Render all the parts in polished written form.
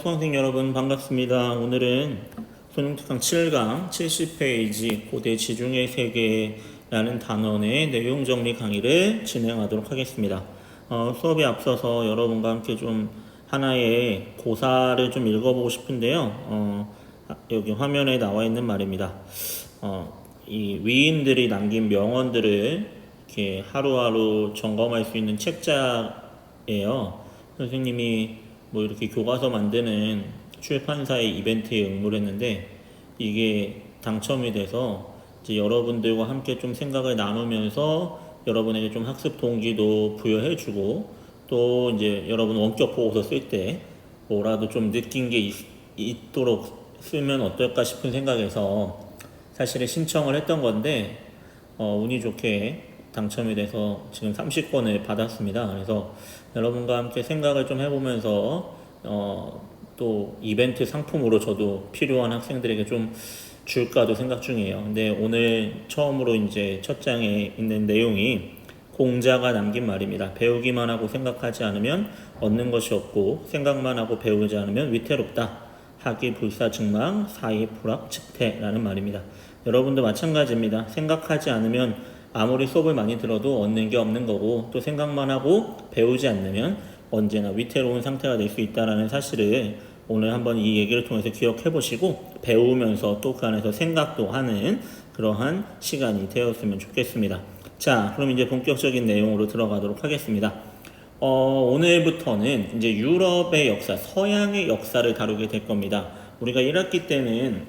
수강생 여러분 반갑습니다. 오늘은 수능특강 7강 70페이지 고대 지중해 세계라는 단원의 내용 정리 강의를 진행하도록 하겠습니다. 수업에 앞서서 여러분과 함께 좀 하나의 고사를 좀 읽어보고 싶은데요. 여기 화면에 나와 있는 말입니다. 이 위인들이 남긴 명언들을 이렇게 하루하루 점검할 수 있는 책자예요. 선생님이 뭐 이렇게 교과서 만드는 출판사의 이벤트에 응모를 했는데 이게 당첨이 돼서 이제 여러분들과 함께 좀 생각을 나누면서 여러분에게 좀 학습 동기도 부여해주고 또 이제 여러분 원격 보고서 쓸 때 뭐라도 좀 느낀 게 있도록 쓰면 어떨까 싶은 생각에서 사실은 신청을 했던 건데 운이 좋게 당첨이 돼서 지금 30건을 받았습니다. 그래서 여러분과 함께 생각을 좀 해보면서 또 이벤트 상품으로 저도 필요한 학생들에게 좀 줄까도 생각 중이에요. 근데 오늘 처음으로 이제 첫 장에 있는 내용이 공자가 남긴 말입니다. 배우기만 하고 생각하지 않으면 얻는 것이 없고 생각만 하고 배우지 않으면 위태롭다. 학이 불사증망 사이 불확측태라는 말입니다. 여러분도 마찬가지입니다. 생각하지 않으면 아무리 수업을 많이 들어도 얻는 게 없는 거고 또 생각만 하고 배우지 않으면 언제나 위태로운 상태가 될 수 있다는 사실을 오늘 한번 이 얘기를 통해서 기억해 보시고 배우면서 또 그 안에서 생각도 하는 그러한 시간이 되었으면 좋겠습니다. 자, 그럼 이제 본격적인 내용으로 들어가도록 하겠습니다. 오늘부터는 이제 유럽의 역사, 서양의 역사를 다루게 될 겁니다. 우리가 1학기 때는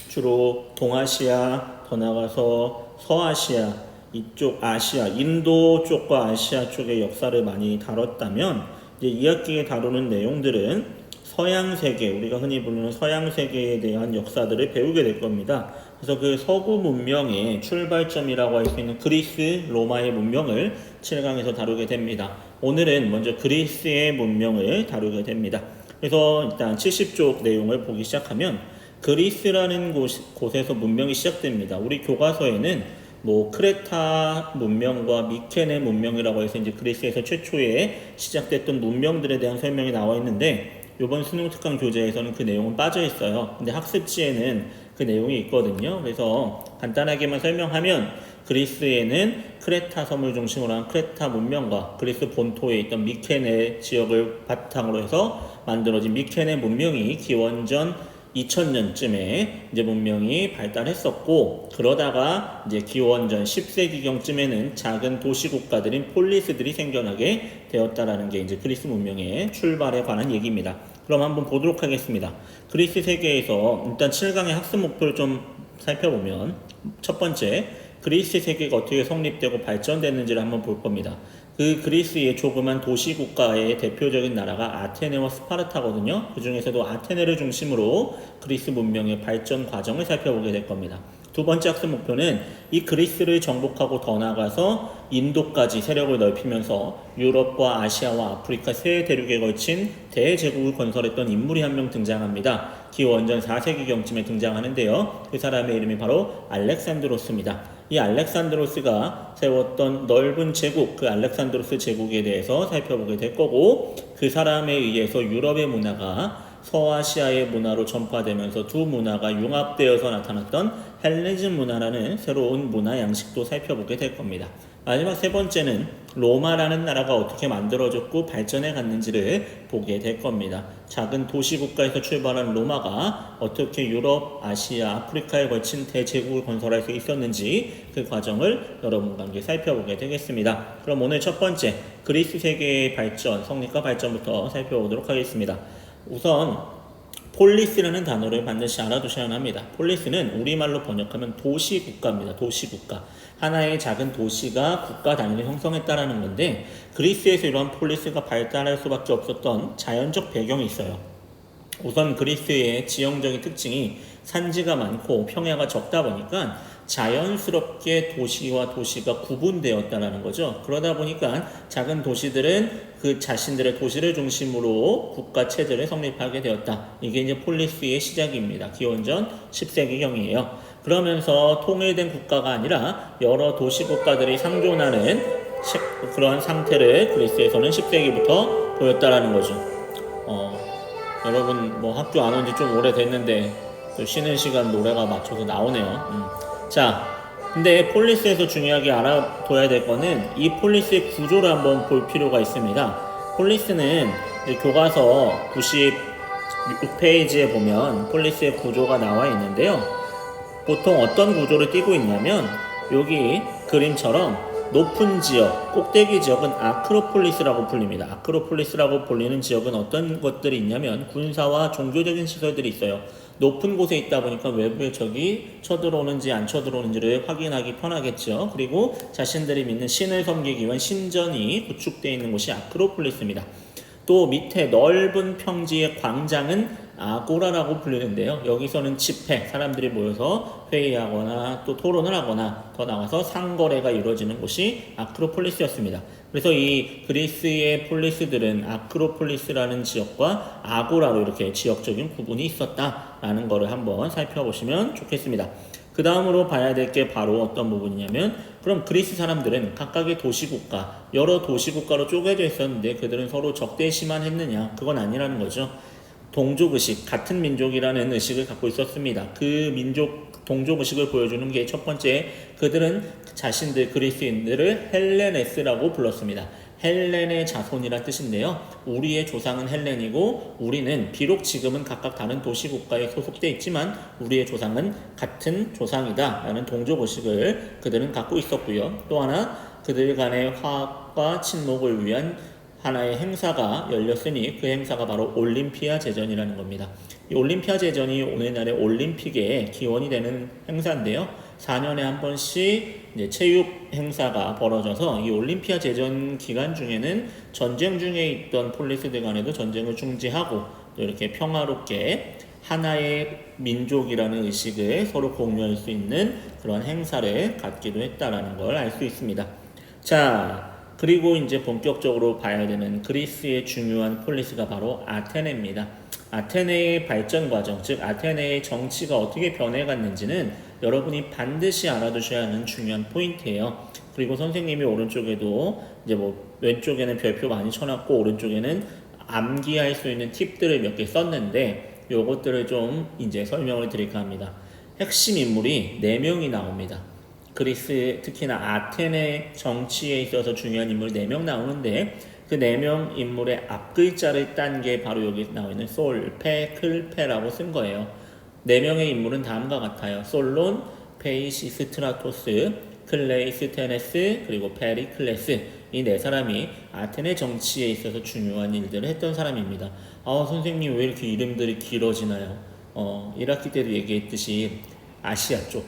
주로 동아시아, 더 나가서 서아시아, 이쪽 아시아, 인도 쪽과 아시아 쪽의 역사를 많이 다뤘다면 이제 2학기에 다루는 내용들은 서양 세계, 우리가 흔히 부르는 서양 세계에 대한 역사들을 배우게 될 겁니다. 그래서 그 서구 문명의 출발점이라고 할 수 있는 그리스, 로마의 문명을 7강에서 다루게 됩니다. 오늘은 먼저 그리스의 문명을 다루게 됩니다. 그래서 일단 70쪽 내용을 보기 시작하면 그리스라는 곳에서 문명이 시작됩니다. 우리 교과서에는 뭐 크레타 문명과 미케네 문명이라고 해서 이제 그리스에서 최초에 시작됐던 문명들에 대한 설명이 나와 있는데 이번 수능특강 교재에서는 그 내용은 빠져 있어요. 근데 학습지에는 그 내용이 있거든요. 그래서 간단하게만 설명하면 그리스에는 크레타 섬을 중심으로 한 크레타 문명과 그리스 본토에 있던 미케네 지역을 바탕으로 해서 만들어진 미케네 문명이 기원전 2000년쯤에 이제 문명이 발달했었고 그러다가 이제 기원전 10세기경쯤에는 작은 도시국가들인 폴리스들이 생겨나게 되었다라는 게 이제 그리스 문명의 출발에 관한 얘기입니다. 그럼 한번 보도록 하겠습니다. 그리스 세계에서 일단 7강의 학습 목표를 좀 살펴보면 첫 번째, 그리스 세계가 어떻게 성립되고 발전됐는지를 한번 볼 겁니다. 그 그리스의 조그만 도시국가의 대표적인 나라가 아테네와 스파르타거든요. 그 중에서도 아테네를 중심으로 그리스 문명의 발전 과정을 살펴보게 될 겁니다. 두 번째 학습 목표는 이 그리스를 정복하고 더 나아가서 인도까지 세력을 넓히면서 유럽과 아시아와 아프리카 세 대륙에 걸친 대제국을 건설했던 인물이 한 명 등장합니다. 기원전 4세기경쯤에 등장하는데요. 그 사람의 이름이 바로 알렉산드로스입니다. 이 알렉산드로스가 세웠던 넓은 제국, 그 알렉산드로스 제국에 대해서 살펴보게 될 거고 그 사람에 의해서 유럽의 문화가 서아시아의 문화로 전파되면서 두 문화가 융합되어서 나타났던 헬레니즘 문화라는 새로운 문화 양식도 살펴보게 될 겁니다. 마지막 세 번째는 로마라는 나라가 어떻게 만들어졌고 발전해 갔는지를 보게 될 겁니다. 작은 도시국가에서 출발한 로마가 어떻게 유럽, 아시아, 아프리카에 걸친 대제국을 건설할 수 있었는지 그 과정을 여러분과 함께 살펴보게 되겠습니다. 그럼 오늘 첫 번째 그리스 세계의 발전, 성립과 발전부터 살펴보도록 하겠습니다. 우선 폴리스라는 단어를 반드시 알아두셔야 합니다. 폴리스는 우리말로 번역하면 도시국가입니다. 도시국가. 하나의 작은 도시가 국가 단위를 형성했다라는 건데 그리스에서 이러한 폴리스가 발달할 수밖에 없었던 자연적 배경이 있어요. 우선 그리스의 지형적인 특징이 산지가 많고 평야가 적다 보니까 자연스럽게 도시와 도시가 구분되었다는 거죠. 그러다 보니까 작은 도시들은 그 자신들의 도시를 중심으로 국가 체제를 성립하게 되었다. 이게 이제 폴리스의 시작입니다. 기원전 10세기경이에요. 그러면서 통일된 국가가 아니라 여러 도시 국가들이 상존하는 그런 상태를 그리스에서는 10세기부터 보였다라는 거죠. 여러분 뭐 학교 안 온 지 좀 오래됐는데 또 쉬는 시간 노래가 맞춰서 나오네요. 자, 근데 폴리스에서 중요하게 알아둬야 될 거는 이 폴리스의 구조를 한번 볼 필요가 있습니다. 폴리스는 이제 교과서 96페이지에 보면 폴리스의 구조가 나와 있는데요. 보통 어떤 구조를 띠고 있냐면 여기 그림처럼 높은 지역, 꼭대기 지역은 아크로폴리스라고 불립니다. 아크로폴리스라고 불리는 지역은 어떤 것들이 있냐면 군사와 종교적인 시설들이 있어요. 높은 곳에 있다 보니까 외부의 적이 쳐들어오는지 안 쳐들어오는지를 확인하기 편하겠죠. 그리고 자신들이 믿는 신을 섬기기 위한 신전이 구축되어 있는 곳이 아크로폴리스입니다. 또 밑에 넓은 평지의 광장은 아고라라고 불리는데요. 여기서는 집회, 사람들이 모여서 회의하거나 또 토론을 하거나 더 나가서 상거래가 이루어지는 곳이 아크로폴리스였습니다. 그래서 이 그리스의 폴리스들은 아크로폴리스라는 지역과 아고라로 이렇게 지역적인 구분이 있었다라는 것을 한번 살펴보시면 좋겠습니다. 그 다음으로 봐야 될 게 바로 어떤 부분이냐면 그럼 그리스 사람들은 각각의 도시국가, 여러 도시국가로 쪼개져 있었는데 그들은 서로 적대시만 했느냐? 그건 아니라는 거죠. 동족의식, 같은 민족이라는 의식을 갖고 있었습니다. 그 동족의식을 보여주는 게 첫 번째, 그들은 자신들 그리스인들을 헬레네스라고 불렀습니다. 헬렌의 자손이라 뜻인데요. 우리의 조상은 헬렌이고 우리는 비록 지금은 각각 다른 도시국가에 소속돼 있지만 우리의 조상은 같은 조상이다 라는 동족의식을 그들은 갖고 있었고요. 또 하나, 그들 간의 화합과 친목을 위한 하나의 행사가 열렸으니 그 행사가 바로 올림피아 제전이라는 겁니다. 이 올림피아 제전이 오늘날의 올림픽의 기원이 되는 행사인데요. 4년에 한 번씩 이제 체육 행사가 벌어져서 이 올림피아 제전 기간 중에는 전쟁 중에 있던 폴리스들 간에도 전쟁을 중지하고 또 이렇게 평화롭게 하나의 민족이라는 의식을 서로 공유할 수 있는 그런 행사를 갖기도 했다라는 걸 알 수 있습니다. 자, 그리고 이제 본격적으로 봐야 되는 그리스의 중요한 폴리스가 바로 아테네입니다. 아테네의 발전 과정, 즉 아테네의 정치가 어떻게 변해갔는지는 여러분이 반드시 알아두셔야 하는 중요한 포인트예요. 그리고 선생님이 오른쪽에도 이제 뭐 왼쪽에는 별표 많이 쳐놨고 오른쪽에는 암기할 수 있는 팁들을 몇 개 썼는데 요것들을 좀 이제 설명을 드릴까 합니다. 핵심 인물이 4명이 나옵니다. 그리스 특히나 아테네 정치에 있어서 중요한 인물 4명 나오는데 그 4명 인물의 앞글자를 딴 게 바로 여기 나와 있는 솔, 페, 클페라고 쓴 거예요. 4명의 인물은 다음과 같아요. 솔론, 페이시스트라토스, 클레이스테네스, 그리고 페리클레스. 이 4사람이 아테네 정치에 있어서 중요한 일들을 했던 사람입니다. 선생님 왜 이렇게 이름들이 길어지나요? 1학기 때도 얘기했듯이 아시아 쪽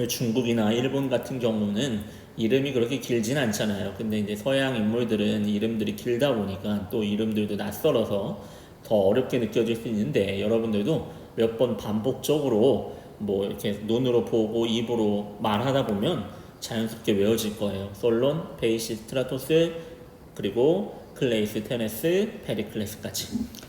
중국이나 일본 같은 경우는 이름이 그렇게 길진 않잖아요. 근데 이제 서양 인물들은 이름들이 길다 보니까 또 이름들도 낯설어서 더 어렵게 느껴질 수 있는데 여러분들도 몇 번 반복적으로 뭐 이렇게 눈으로 보고 입으로 말하다 보면 자연스럽게 외워질 거예요. 솔론, 페이시스트라토스, 그리고 클레이스테네스, 페리클레스까지.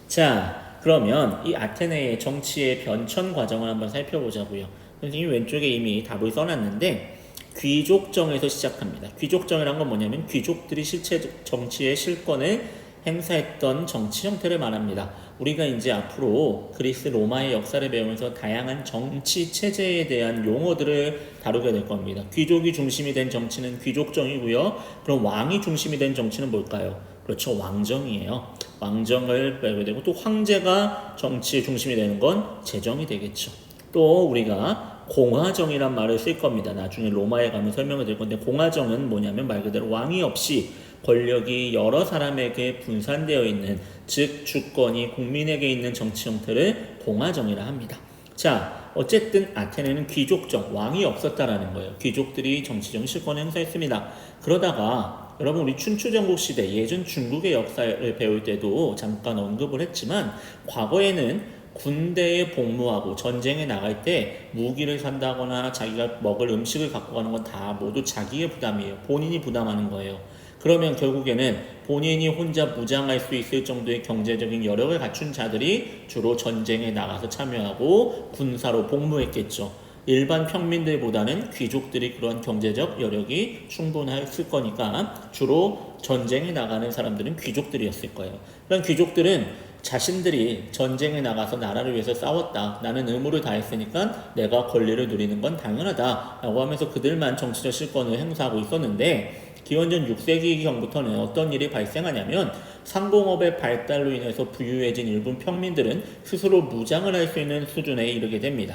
자, 그러면 이 아테네의 정치의 변천 과정을 한번 살펴보자고요. 선생님이 왼쪽에 이미 답을 써놨는데 귀족정에서 시작합니다. 귀족정이란 건 뭐냐면 귀족들이 실제 정치의 실권을 행사했던 정치 형태를 말합니다. 우리가 이제 앞으로 그리스 로마의 역사를 배우면서 다양한 정치 체제에 대한 용어들을 다루게 될 겁니다. 귀족이 중심이 된 정치는 귀족정이고요. 그럼 왕이 중심이 된 정치는 뭘까요? 그렇죠, 왕정이에요. 왕정을 배우게 되고 또 황제가 정치의 중심이 되는 건 제정이 되겠죠. 또 우리가 공화정이란 말을 쓸 겁니다. 나중에 로마에 가면 설명을 드릴 건데 공화정은 뭐냐면 말 그대로 왕이 없이 권력이 여러 사람에게 분산되어 있는, 즉 주권이 국민에게 있는 정치 형태를 공화정이라 합니다. 자, 어쨌든 아테네는 귀족정, 왕이 없었다라는 거예요. 귀족들이 정치적인 실권을 행사했습니다. 그러다가 여러분 우리 춘추전국 시대 예전 중국의 역사를 배울 때도 잠깐 언급을 했지만 과거에는 군대에 복무하고 전쟁에 나갈 때 무기를 산다거나 자기가 먹을 음식을 갖고 가는 건 다 모두 자기의 부담이에요. 본인이 부담하는 거예요. 그러면 결국에는 본인이 혼자 무장할 수 있을 정도의 경제적인 여력을 갖춘 자들이 주로 전쟁에 나가서 참여하고 군사로 복무했겠죠. 일반 평민들보다는 귀족들이 그런 경제적 여력이 충분했을 거니까 주로 전쟁에 나가는 사람들은 귀족들이었을 거예요. 그런 귀족들은 자신들이 전쟁에 나가서 나라를 위해서 싸웠다. 나는 의무를 다했으니까 내가 권리를 누리는 건 당연하다. 라고 하면서 그들만 정치적 실권을 행사하고 있었는데 기원전 6세기경부터는 어떤 일이 발생하냐면 상공업의 발달로 인해서 부유해진 일부 평민들은 스스로 무장을 할 수 있는 수준에 이르게 됩니다.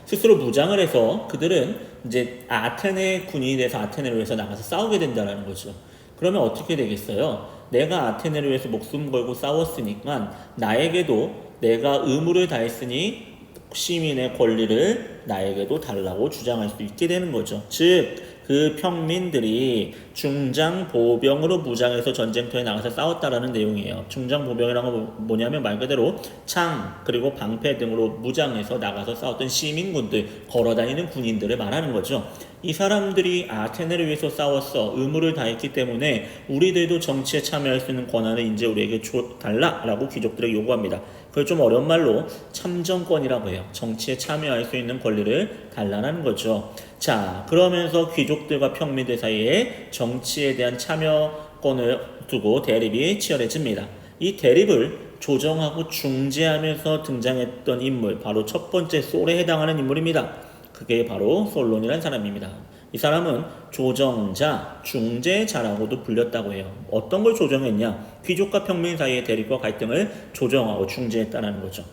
스스로 무장을 해서 그들은 이제 아테네 군인이 돼서 아테네를 위해서 나가서 싸우게 된다는 거죠. 그러면 어떻게 되겠어요? 내가 아테네를 위해서 목숨 걸고 싸웠으니까 나에게도 내가 의무를 다했으니 시민의 권리를 나에게도 달라고 주장할 수 있게 되는 거죠. 즉 그 평민들이 중장보병으로 무장해서 전쟁터에 나가서 싸웠다라는 내용이에요. 중장보병이라는 건 뭐냐면 말 그대로 창 그리고 방패 등으로 무장해서 나가서 싸웠던 시민군들, 걸어다니는 군인들을 말하는 거죠. 이 사람들이 아테네를 위해서 싸웠어. 의무를 다했기 때문에 우리들도 정치에 참여할 수 있는 권한을 이제 우리에게 달라라고 귀족들에게 요구합니다. 그걸 좀 어려운 말로 참정권이라고 해요. 정치에 참여할 수 있는 권리를 달라는 거죠. 자, 그러면서 귀족들과 평민들 사이에 정치에 대한 참여권을 두고 대립이 치열해집니다. 이 대립을 조정하고 중재하면서 등장했던 인물, 바로 첫 번째 솔에 해당하는 인물입니다. 그게 바로 솔론이라는 사람입니다. 이 사람은 조정자, 중재자라고도 불렸다고 해요. 어떤 걸 조정했냐? 귀족과 평민 사이의 대립과 갈등을 조정하고 중재했다는 거죠.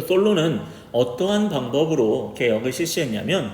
솔론은 어떠한 방법으로 개혁을 실시했냐면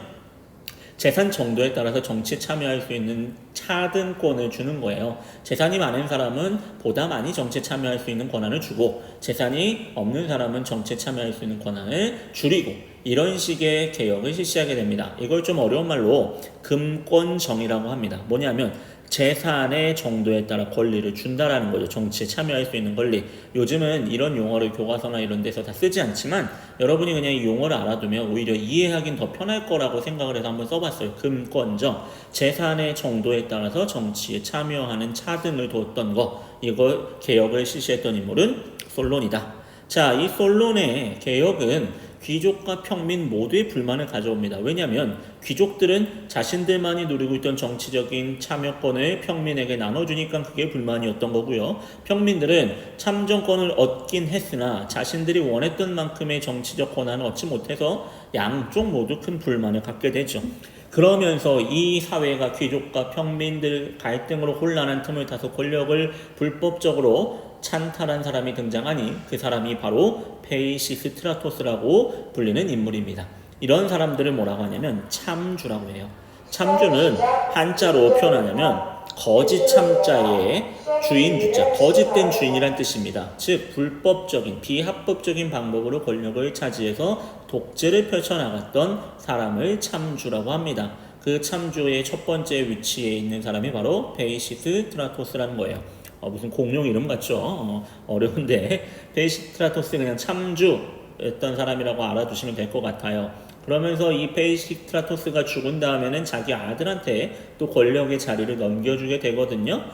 재산 정도에 따라서 정치에 참여할 수 있는 차등권을 주는 거예요. 재산이 많은 사람은 보다 많이 정치에 참여할 수 있는 권한을 주고 재산이 없는 사람은 정치에 참여할 수 있는 권한을 줄이고 이런 식의 개혁을 실시하게 됩니다. 이걸 좀 어려운 말로 금권정이라고 합니다. 뭐냐면 재산의 정도에 따라 권리를 준다라는 거죠. 정치에 참여할 수 있는 권리. 요즘은 이런 용어를 교과서나 이런 데서 다 쓰지 않지만 여러분이 그냥 이 용어를 알아두면 오히려 이해하긴 더 편할 거라고 생각을 해서 한번 써봤어요. 금권정. 재산의 정도에 따라서 정치에 참여하는 차등을 뒀던 거. 이걸 개혁을 실시했던 인물은 솔론이다. 자, 이 솔론의 개혁은 귀족과 평민 모두의 불만을 가져옵니다. 왜냐하면 귀족들은 자신들만이 누리고 있던 정치적인 참여권을 평민에게 나눠주니까 그게 불만이었던 거고요. 평민들은 참정권을 얻긴 했으나 자신들이 원했던 만큼의 정치적 권한을 얻지 못해서 양쪽 모두 큰 불만을 갖게 되죠. 그러면서 이 사회가 귀족과 평민들 갈등으로 혼란한 틈을 타서 권력을 불법적으로 찬탈한 사람이 등장하니 그 사람이 바로 페이시스트라토스라고 불리는 인물입니다. 이런 사람들을 뭐라고 하냐면 참주라고 해요. 참주는 한자로 표현하냐면 거짓 참자의 주인 주자, 거짓된 주인이란 뜻입니다. 즉 불법적인 비합법적인 방법으로 권력을 차지해서 독재를 펼쳐나갔던 사람을 참주라고 합니다. 그 참주의 첫 번째 위치에 있는 사람이 바로 페이시스트라토스라는 거예요. 무슨 공룡 이름 같죠? 어려운데 페이시스트라토스 그냥 참주였던 사람이라고 알아두시면 될 것 같아요. 그러면서 이 페이시스트라토스가 죽은 다음에는 자기 아들한테 또 권력의 자리를 넘겨주게 되거든요.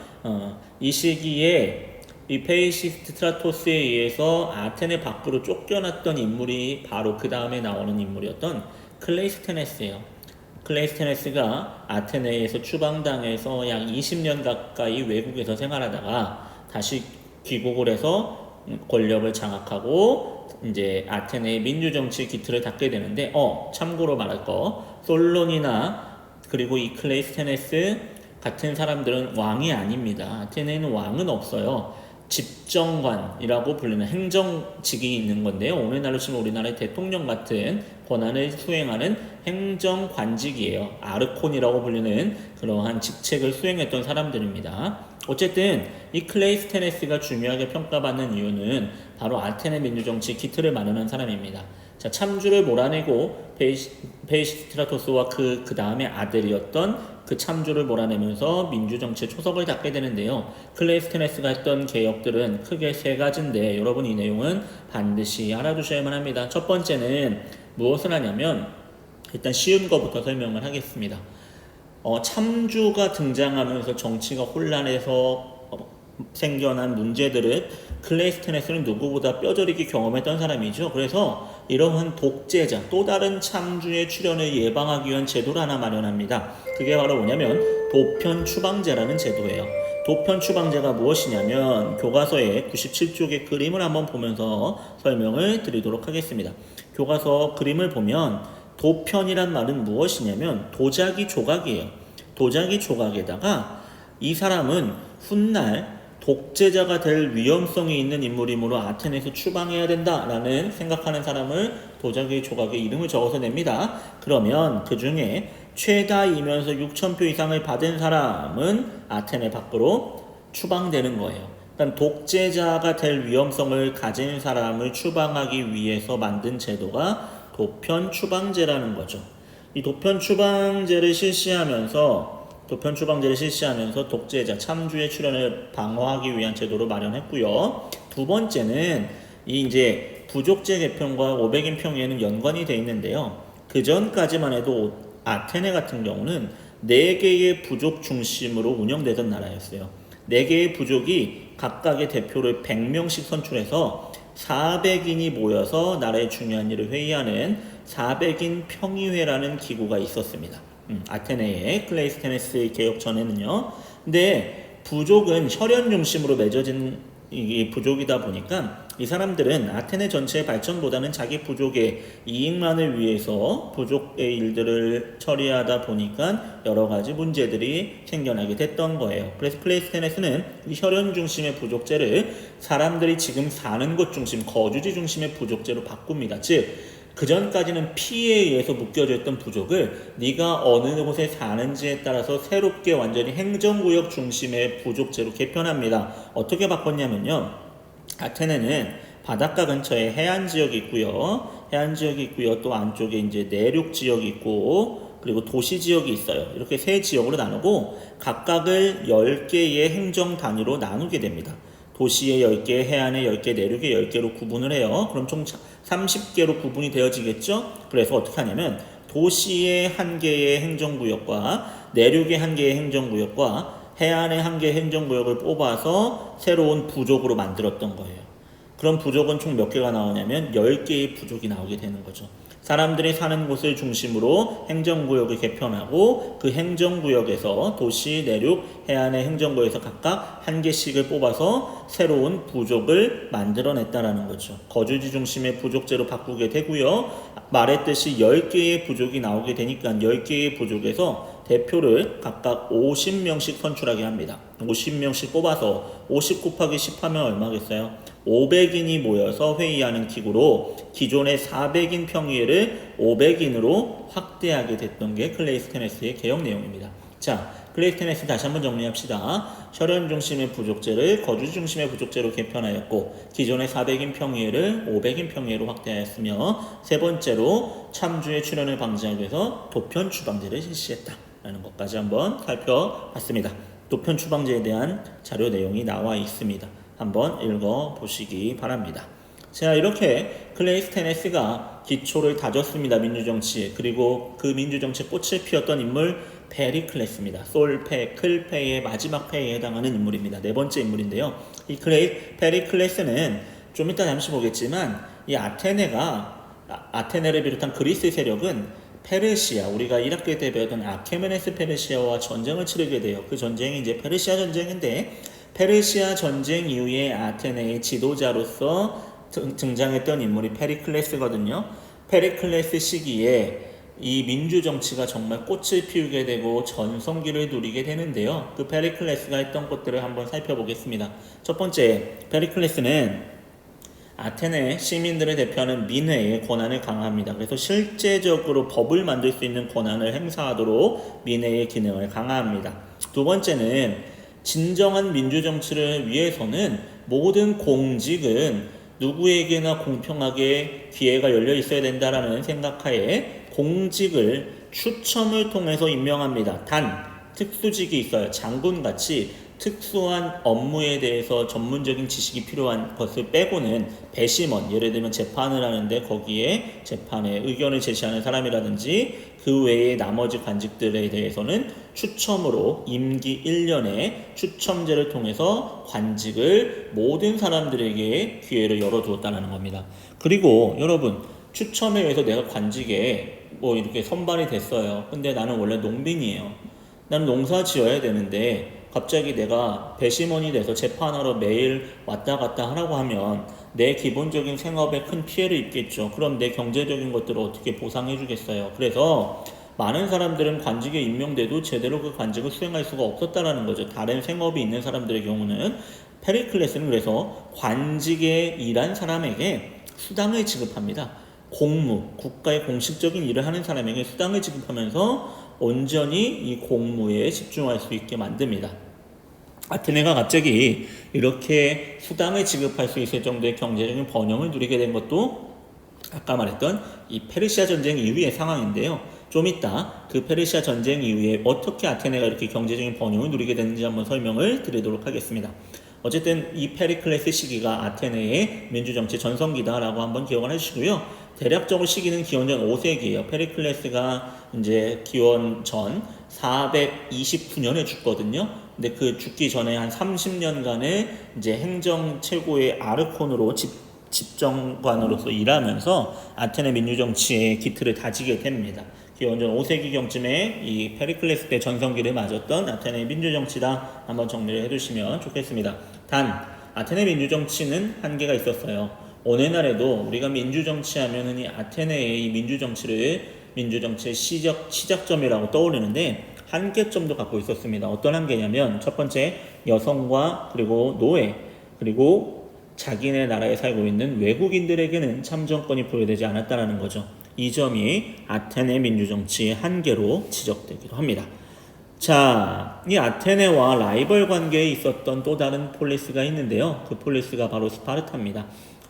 이 시기에 이 페이시스트라토스에 의해서 아테네 밖으로 쫓겨났던 인물이 바로 그 다음에 나오는 인물이었던 클레이스테네스예요. 클레이스테네스가 아테네에서 추방당해서 약 20년 가까이 외국에서 생활하다가 다시 귀국을 해서 권력을 장악하고 이제 아테네의 민주정치 기틀을 닦게 되는데 참고로 말할 거 솔론이나 그리고 이 클레이스테네스 같은 사람들은 왕이 아닙니다. 아테네에는 왕은 없어요. 집정관이라고 불리는 행정직이 있는 건데요. 오늘날로 치면 우리나라의 대통령 같은 권한을 수행하는 행정관직이에요. 아르콘이라고 불리는 그러한 직책을 수행했던 사람들입니다. 어쨌든 이 클레이스테네스가 중요하게 평가받는 이유는 바로 아테네 민주정치 기틀을 마련한 사람입니다. 자, 참주를 몰아내고 페이시스트라토스와 그 다음에 아들이었던 그 참주를 몰아내면서 민주정치의 초석을 닦게 되는데요. 클레이스테네스가 했던 개혁들은 크게 세 가지인데 여러분 이 내용은 반드시 알아두셔야만 합니다. 첫 번째는 무엇을 하냐면 일단 쉬운 것부터 설명을 하겠습니다. 참주가 등장하면서 정치가 혼란해서 생겨난 문제들을 클레이스테네스는 누구보다 뼈저리게 경험했던 사람이죠. 그래서 이러한 독재자, 또 다른 참주의 출현을 예방하기 위한 제도를 하나 마련합니다. 그게 바로 뭐냐면 보편 추방제라는 제도예요. 도편 추방제가 무엇이냐면 교과서의 97쪽의 그림을 한번 보면서 설명을 드리도록 하겠습니다. 교과서 그림을 보면 도편이란 말은 무엇이냐면 도자기 조각이에요. 도자기 조각에다가 이 사람은 훗날 독재자가 될 위험성이 있는 인물이므로 아테네에서 추방해야 된다라는 생각하는 사람을 도자기 조각에 이름을 적어서 냅니다. 그러면 그 중에 최다이면서 6,000표 이상을 받은 사람은 아테네 밖으로 추방되는 거예요. 그러니까 독재자가 될 위험성을 가진 사람을 추방하기 위해서 만든 제도가 도편 추방제라는 거죠. 이 도편 추방제를 실시하면서 독재자 참주의 출현을 방어하기 위한 제도를 마련했고요. 두 번째는 이 이제 부족제 개편과 500인 평의에는 연관이 돼 있는데요. 그 전까지만 해도 아테네 같은 경우는 4개의 부족 중심으로 운영되던 나라였어요. 4개의 부족이 각각의 대표를 100명씩 선출해서 400인이 모여서 나라의 중요한 일을 회의하는 400인 평의회라는 기구가 있었습니다. 아테네의 클레이스테네스 개혁 전에는요. 근데 부족은 혈연 중심으로 맺어진 이 부족이다 보니까 이 사람들은 아테네 전체의 발전보다는 자기 부족의 이익만을 위해서 부족의 일들을 처리하다 보니까 여러 가지 문제들이 생겨나게 됐던 거예요. 그래서 클레이스테네스는 이 혈연 중심의 부족제를 사람들이 지금 사는 곳 중심, 거주지 중심의 부족제로 바꿉니다. 즉 그 전까지는 피에 의해서 묶여져 있던 부족을 네가 어느 곳에 사는지에 따라서 새롭게 완전히 행정구역 중심의 부족제로 개편합니다. 어떻게 바꿨냐면요. 아테네는 바닷가 근처에 해안 지역이 있고요. 또 안쪽에 이제 내륙 지역이 있고 그리고 도시 지역이 있어요. 이렇게 세 지역으로 나누고 각각을 10개의 행정 단위로 나누게 됩니다. 도시에 10개, 해안에 10개, 내륙에 10개로 구분을 해요. 그럼 총 30개로 구분이 되어지겠죠? 그래서 어떻게 하냐면 도시의 1개의 행정구역과 내륙의 1개의 행정구역과 해안의 1개의 행정구역을 뽑아서 새로운 부족으로 만들었던 거예요. 그럼 부족은 총 몇 개가 나오냐면 10개의 부족이 나오게 되는 거죠. 사람들이 사는 곳을 중심으로 행정구역을 개편하고 그 행정구역에서 도시, 내륙, 해안의 행정구역에서 각각 1개씩을 뽑아서 새로운 부족을 만들어냈다라는 거죠. 거주지 중심의 부족제로 바꾸게 되고요. 말했듯이 10개의 부족이 나오게 되니까 10개의 부족에서 대표를 각각 50명씩 선출하게 합니다. 50명씩 뽑아서 50 곱하기 10 하면 얼마겠어요? 500인이 모여서 회의하는 기구로 기존의 400인 평의회를 500인으로 확대하게 됐던 게 클레이스테네스의 개혁 내용입니다. 자, 클레이스테네스 다시 한번 정리합시다. 혈연 중심의 부족제를 거주지 중심의 부족제로 개편하였고 기존의 400인 평의회를 500인 평의회로 확대하였으며 세 번째로 참주의 출현을 방지하기 위해서 도편 추방제를 실시했다라는 것까지 한번 살펴봤습니다. 도편 추방제에 대한 자료 내용이 나와 있습니다. 한번 읽어보시기 바랍니다. 자, 이렇게 클레이스테네스가 기초를 다졌습니다. 민주정치에. 그리고 그 민주정치에 꽃을 피웠던 인물 페리클레스입니다. 솔페, 클페의 마지막 페에 해당하는 인물입니다. 네 번째 인물인데요. 이 페리클레스는 좀 이따 잠시 보겠지만 이 아테네를 비롯한 그리스 세력은 페르시아, 우리가 1학기 때 배웠던 아케메네스 페르시아와 전쟁을 치르게 돼요. 그 전쟁이 이제 페르시아 전쟁인데 페르시아 전쟁 이후에 아테네의 지도자로서 등장했던 인물이 페리클레스거든요. 페리클레스 시기에 이 민주정치가 정말 꽃을 피우게 되고 전성기를 누리게 되는데요. 그 페리클레스가 했던 것들을 한번 살펴보겠습니다. 첫 번째, 페리클레스는 아테네 시민들을 대표하는 민회의 권한을 강화합니다. 그래서 실제적으로 법을 만들 수 있는 권한을 행사하도록 민회의 기능을 강화합니다. 두 번째는 진정한 민주정치를 위해서는 모든 공직은 누구에게나 공평하게 기회가 열려 있어야 된다라는 생각하에 공직을 추첨을 통해서 임명합니다. 단 특수직이 있어요. 장군같이 특수한 업무에 대해서 전문적인 지식이 필요한 것을 빼고는 배심원, 예를 들면 재판을 하는데 거기에 재판에 의견을 제시하는 사람이라든지 그 외에 나머지 관직들에 대해서는 추첨으로 임기 1년에 추첨제를 통해서 관직을 모든 사람들에게 기회를 열어두었다는 겁니다. 그리고 여러분, 추첨에 의해서 내가 관직에 이렇게 선발이 됐어요. 근데 나는 원래 농민이에요. 나는 농사 지어야 되는데 갑자기 내가 배심원이 돼서 재판하러 매일 왔다 갔다 하라고 하면 내 기본적인 생업에 큰 피해를 입겠죠. 그럼 내 경제적인 것들을 어떻게 보상해 주겠어요. 그래서 많은 사람들은 관직에 임명돼도 제대로 그 관직을 수행할 수가 없었다라는 거죠. 다른 생업이 있는 사람들의 경우는 페리클레스는 그래서 관직에 일한 사람에게 수당을 지급합니다. 공무, 국가의 공식적인 일을 하는 사람에게 수당을 지급하면서 온전히 이 공무에 집중할 수 있게 만듭니다. 아테네가 갑자기 이렇게 수당을 지급할 수 있을 정도의 경제적인 번영을 누리게 된 것도 아까 말했던 이 페르시아 전쟁 이후의 상황인데요. 좀 이따 그 페르시아 전쟁 이후에 어떻게 아테네가 이렇게 경제적인 번영을 누리게 됐는지 한번 설명을 드리도록 하겠습니다. 어쨌든 이 페리클레스 시기가 아테네의 민주정치 전성기다라고 한번 기억을 해주시고요. 대략적으로 시기는 기원전 5세기예요. 페리클레스가 이제 기원전 429년에 죽거든요. 근데 그 죽기 전에 한 30년간의 이제 행정 최고의 아르콘으로 집정관으로서 일하면서 아테네 민주정치의 기틀을 다지게 됩니다. 기원전 5세기경쯤에 이 페리클레스 때 전성기를 맞았던 아테네 민주정치다 한번 정리를 해두시면 좋겠습니다. 단 아테네 민주정치는 한계가 있었어요. 오늘날에도 우리가 민주정치하면은 이 아테네의 이 민주정치의 시작점이라고 떠오르는데 한계점도 갖고 있었습니다. 어떤 한계냐면 첫 번째 여성과 그리고 노예 그리고 자기네 나라에 살고 있는 외국인들에게는 참정권이 부여되지 않았다는 거죠. 이 점이 아테네 민주정치의 한계로 지적되기도 합니다. 자, 이 아테네와 라이벌 관계에 있었던 또 다른 폴리스가 있는데요. 그 폴리스가 바로 스파르타입니다.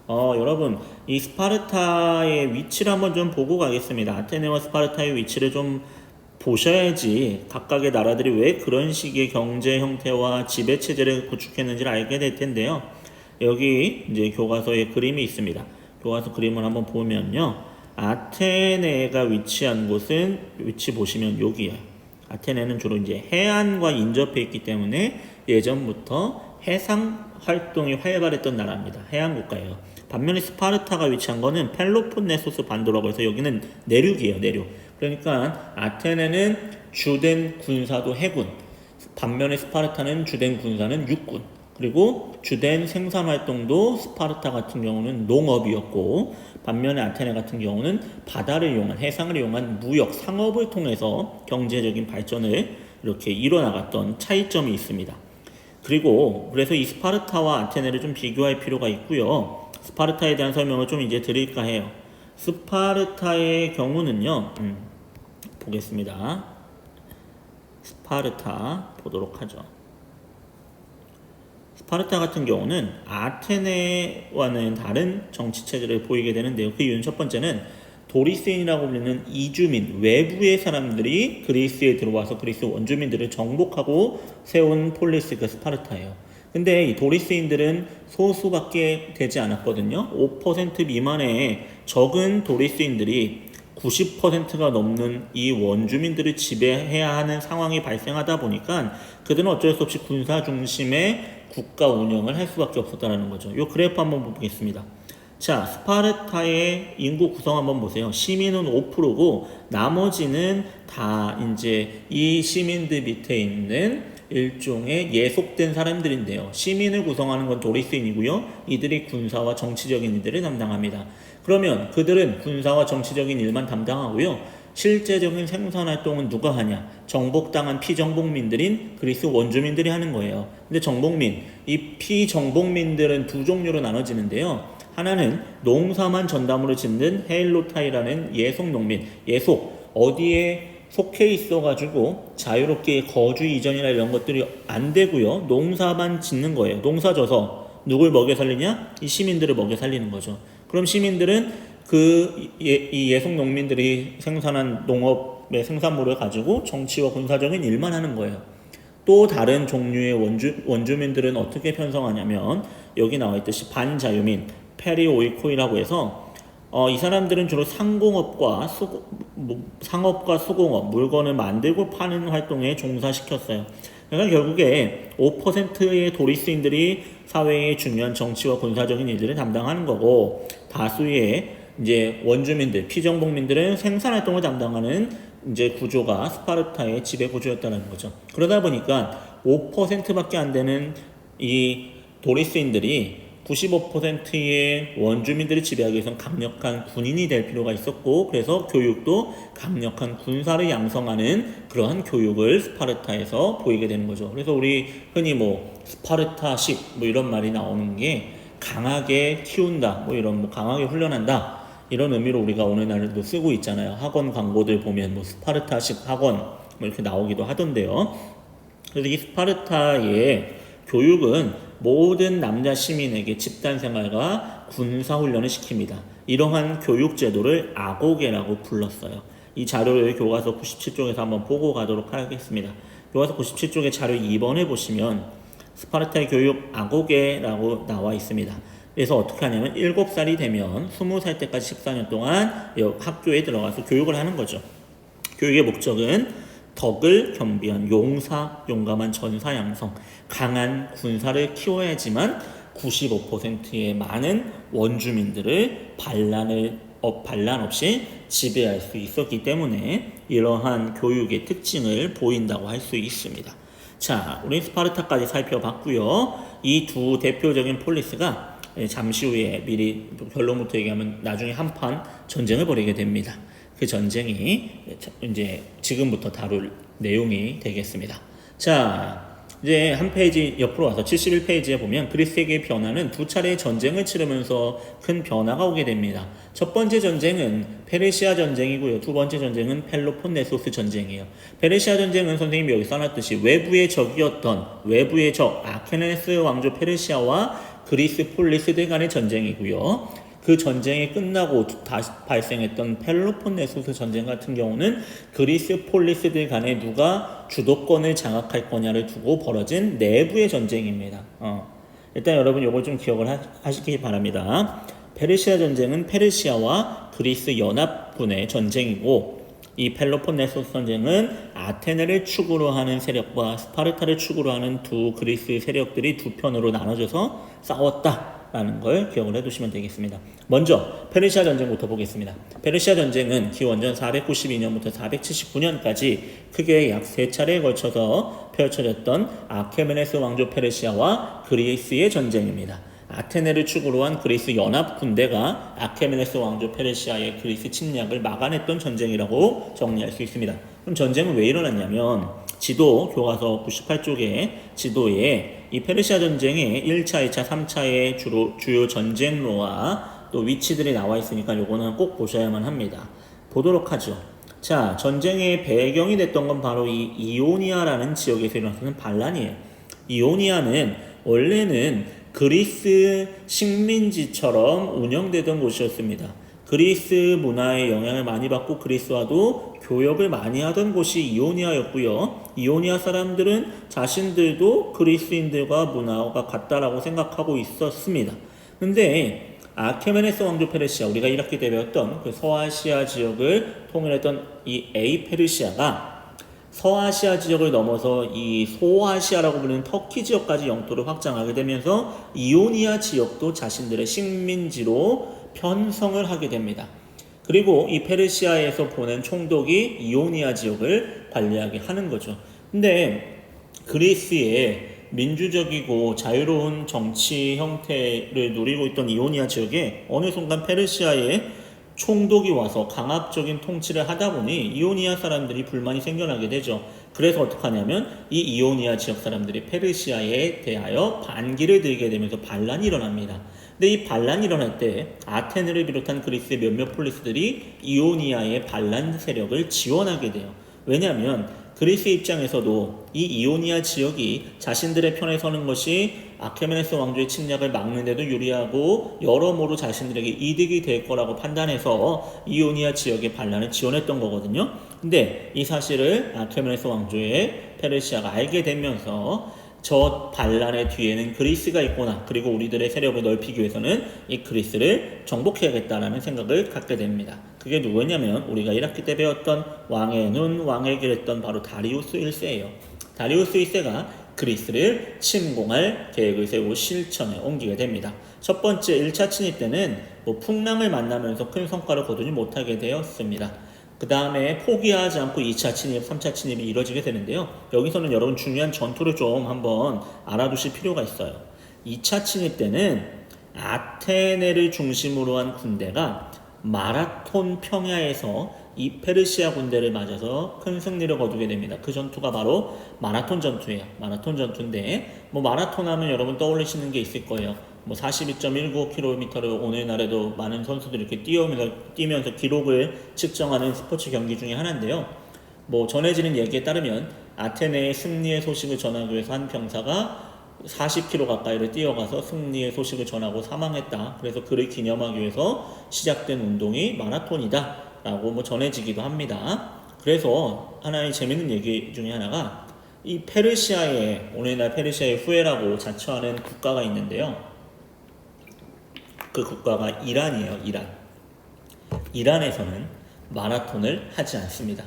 여러분, 이 스파르타의 위치를 한번 좀 보고 가겠습니다. 아테네와 스파르타의 위치를 좀 보셔야지 각각의 나라들이 왜 그런 식의 경제 형태와 지배 체제를 구축했는지를 알게 될 텐데요. 여기 이제 교과서에 그림이 있습니다. 교과서 그림을 한번 보면요. 아테네가 위치한 곳은 위치 보시면 여기에요. 아테네는 주로 이제 해안과 인접해 있기 때문에 예전부터 해상 활동이 활발했던 나라입니다. 해안 국가예요. 반면에 스파르타가 위치한 거는 펠로폰네소스 반도라고 해서 여기는 내륙이에요. 내륙. 그러니까 아테네는 주된 군사도 해군, 반면에 스파르타는 주된 군사는 육군, 그리고 주된 생산 활동도 스파르타 같은 경우는 농업이었고 반면에 아테네 같은 경우는 바다를 이용한 해상을 이용한 무역, 상업을 통해서 경제적인 발전을 이렇게 이뤄나갔던 차이점이 있습니다. 그리고 그래서 이 스파르타와 아테네를 좀 비교할 필요가 있고요. 스파르타에 대한 설명을 좀 이제 드릴까 해요. 스파르타의 경우는요. 보겠습니다. 스파르타 보도록 하죠. 스파르타 같은 경우는 아테네와는 다른 정치체제를 보이게 되는데요. 그 이유는 첫 번째는 도리스인이라고 불리는 이주민, 외부의 사람들이 그리스에 들어와서 그리스 원주민들을 정복하고 세운 폴리스가 스파르타예요. 근데 이 도리스인들은 소수밖에 되지 않았거든요. 5% 미만의 적은 도리스인들이 90%가 넘는 이 원주민들을 지배해야 하는 상황이 발생하다 보니까 그들은 어쩔 수 없이 군사 중심의 국가 운영을 할 수밖에 없었다는 거죠. 이 그래프 한번 보겠습니다. 자, 스파르타의 인구 구성 한번 보세요. 시민은 5%고 나머지는 다 이제 이 시민들 밑에 있는 일종의 예속된 사람들인데요. 시민을 구성하는 건 도리스인이고요. 이들이 군사와 정치적인 일들을 담당합니다. 그러면 그들은 군사와 정치적인 일만 담당하고요. 실제적인 생산활동은 누가 하냐? 정복당한 피정복민들인 그리스 원주민들이 하는 거예요. 근데 정복민, 이 피정복민들은 두 종류로 나눠지는데요. 하나는 농사만 전담으로 짓는 헤일로타이라는 예속농민, 예속, 어디에 속해 있어가지고 자유롭게 거주 이전이나 이런 것들이 안 되고요. 농사만 짓는 거예요. 농사 져서 누굴 먹여 살리냐? 이 시민들을 먹여 살리는 거죠. 그럼 시민들은 이 예속 농민들이 생산한 농업의 생산물을 가지고 정치와 군사적인 일만 하는 거예요. 또 다른 종류의 원주민들은 어떻게 편성하냐면 여기 나와 있듯이 반자유민, 페리오이코이라고 해서 이 사람들은 주로 상공업과 상업과 수공업, 물건을 만들고 파는 활동에 종사시켰어요. 그러니까 결국에 5%의 도리스인들이 사회의 중요한 정치와 군사적인 일들을 담당하는 거고 다수의 이제 원주민들, 피정복민들은 생산활동을 담당하는 이제 구조가 스파르타의 지배 구조였다는 거죠. 그러다 보니까 5%밖에 안 되는 이 도리스인들이 95%의 원주민들을 지배하기 위해서는 강력한 군인이 될 필요가 있었고, 그래서 교육도 강력한 군사를 양성하는 그러한 교육을 스파르타에서 보이게 되는 거죠. 그래서 우리 흔히 뭐 스파르타식 뭐 이런 말이 나오는 게 강하게 키운다, 뭐 이런 뭐 강하게 훈련한다, 이런 의미로 우리가 오늘날도 쓰고 있잖아요. 학원 광고들 보면 뭐 스파르타식 학원 뭐 이렇게 나오기도 하던데요. 그래서 이 스파르타의 교육은 모든 남자 시민에게 집단 생활과 군사 훈련을 시킵니다. 이러한 교육 제도를 아고게라고 불렀어요. 이 자료를 교과서 97쪽에서 한번 보고 가도록 하겠습니다. 교과서 97쪽의 자료 2번에 보시면 스파르타의 교육 아고게라고 나와 있습니다. 그래서 어떻게 하냐면 7살이 되면 20살 때까지 14년 동안 학교에 들어가서 교육을 하는 거죠. 교육의 목적은 덕을 겸비한 용사, 용감한 전사 양성, 강한 군사를 키워야지만 95%의 많은 원주민들을 반란 없이 지배할 수 있었기 때문에 이러한 교육의 특징을 보인다고 할 수 있습니다. 자, 우리 스파르타까지 살펴봤고요. 이 두 대표적인 폴리스가 잠시 후에 미리 결론부터 얘기하면 나중에 한판 전쟁을 벌이게 됩니다. 그 전쟁이 이제 지금부터 다룰 내용이 되겠습니다. 자, 이제 한 페이지 옆으로 와서 71페이지에 보면 그리스에게의 변화는 두 차례의 전쟁을 치르면서 큰 변화가 오게 됩니다. 첫 번째 전쟁은 페르시아 전쟁이고요. 두 번째 전쟁은 펠로폰네소스 전쟁이에요. 페르시아 전쟁은 선생님이 여기 써놨듯이 외부의 적이었던 외부의 적 아케네스 왕조 페르시아와 그리스 폴리스들 간의 전쟁이고요. 그 전쟁이 끝나고 다시 발생했던 펠로폰네소스 전쟁 같은 경우는 그리스 폴리스들 간에 누가 주도권을 장악할 거냐를 두고 벌어진 내부의 전쟁입니다. 일단 여러분 이걸 좀 기억을 하시기 바랍니다. 페르시아 전쟁은 페르시아와 그리스 연합군의 전쟁이고, 이 펠로폰네소스 전쟁은 아테네를 축으로 하는 세력과 스파르타를 축으로 하는 두 그리스 세력들이 두 편으로 나눠져서 싸웠다 라는 걸 기억을 해두시면 되겠습니다. 먼저 페르시아 전쟁부터 보겠습니다. 페르시아 전쟁은 기원전 492년부터 479년까지 크게 약 3차례에 걸쳐서 펼쳐졌던 아케메네스 왕조 페르시아와 그리스의 전쟁입니다. 아테네를 축으로 한 그리스 연합 군대가 아케메네스 왕조 페르시아의 그리스 침략을 막아냈던 전쟁이라고 정리할 수 있습니다. 그럼 전쟁은 왜 일어났냐면, 지도 교과서 98쪽의 지도에 이 페르시아 전쟁의 1차, 2차, 3차의 주요 전쟁로와 또 위치들이 나와 있으니까 요거는 꼭 보셔야만 합니다. 보도록 하죠. 자, 전쟁의 배경이 됐던 건 바로 이 이오니아라는 지역에서 일어났던 반란이에요. 이오니아는 원래는 그리스 식민지처럼 운영되던 곳이었습니다. 그리스 문화의 영향을 많이 받고 그리스와도 교역을 많이 하던 곳이 이오니아였고요. 이오니아 사람들은 자신들도 그리스인들과 문화가 같다라고 생각하고 있었습니다. 근데 아케메네스 왕조 페르시아, 우리가 1학기 때 배웠던 그 서아시아 지역을 통일했던 이 에이페르시아가 서아시아 지역을 넘어서 이 소아시아라고 불리는 터키 지역까지 영토를 확장하게 되면서 이오니아 지역도 자신들의 식민지로 편성을 하게 됩니다. 그리고 이 페르시아에서 보낸 총독이 이오니아 지역을 관리하게 하는 거죠. 근데 그리스의 민주적이고 자유로운 정치 형태를 누리고 있던 이오니아 지역에 어느 순간 페르시아의 총독이 와서 강압적인 통치를 하다 보니 이오니아 사람들이 불만이 생겨나게 되죠. 그래서 어떻게 하냐면 이 이오니아 지역 사람들이 페르시아에 대하여 반기를 들게 되면서 반란이 일어납니다. 근데 이 반란이 일어날 때 아테네를 비롯한 그리스의 몇몇 폴리스들이 이오니아의 반란 세력을 지원하게 돼요. 왜냐하면 그리스 입장에서도 이 이오니아 지역이 자신들의 편에 서는 것이 아케메네스 왕조의 침략을 막는 데도 유리하고 여러모로 자신들에게 이득이 될 거라고 판단해서 이오니아 지역의 반란을 지원했던 거거든요. 근데 이 사실을 아케메네스 왕조의 페르시아가 알게 되면서 저 반란의 뒤에는 그리스가 있구나, 그리고 우리들의 세력을 넓히기 위해서는 이 그리스를 정복해야겠다라는 생각을 갖게 됩니다. 그게 누구였냐면 우리가 1학기 때 배웠던 왕의 눈, 왕의 길 했던 바로 다리우스 1세예요. 다리우스 1세가 그리스를 침공할 계획을 세우고 실천에 옮기게 됩니다. 첫 번째 1차 침입 때는 풍랑을 만나면서 큰 성과를 거두지 못하게 되었습니다. 그 다음에 포기하지 않고 2차 침입, 3차 침입이 이루어지게 되는데요. 여기서는 여러분 중요한 전투를 좀 한번 알아두실 필요가 있어요. 2차 침입 때는 아테네를 중심으로 한 군대가 마라톤 평야에서 이 페르시아 군대를 맞아서 큰 승리를 거두게 됩니다. 그 전투가 바로 마라톤 전투예요. 마라톤 전투인데 뭐 마라톤 하면 여러분 떠올리시는 게 있을 거예요. 뭐 42.195km를 오늘날에도 많은 선수들이 이렇게 뛰면서 기록을 측정하는 스포츠 경기 중에 하나인데요. 뭐 전해지는 얘기에 따르면 아테네의 승리의 소식을 전하기 위해서 한 병사가 40km 가까이를 뛰어가서 승리의 소식을 전하고 사망했다. 그래서 그를 기념하기 위해서 시작된 운동이 마라톤이다 라고 뭐 전해지기도 합니다. 그래서 하나의 재밌는 얘기 중에 하나가 이 페르시아의 오늘날 페르시아의 후예라고 자처하는 국가가 있는데요. 그 국가가 이란이에요. 이란에서는 마라톤을 하지 않습니다.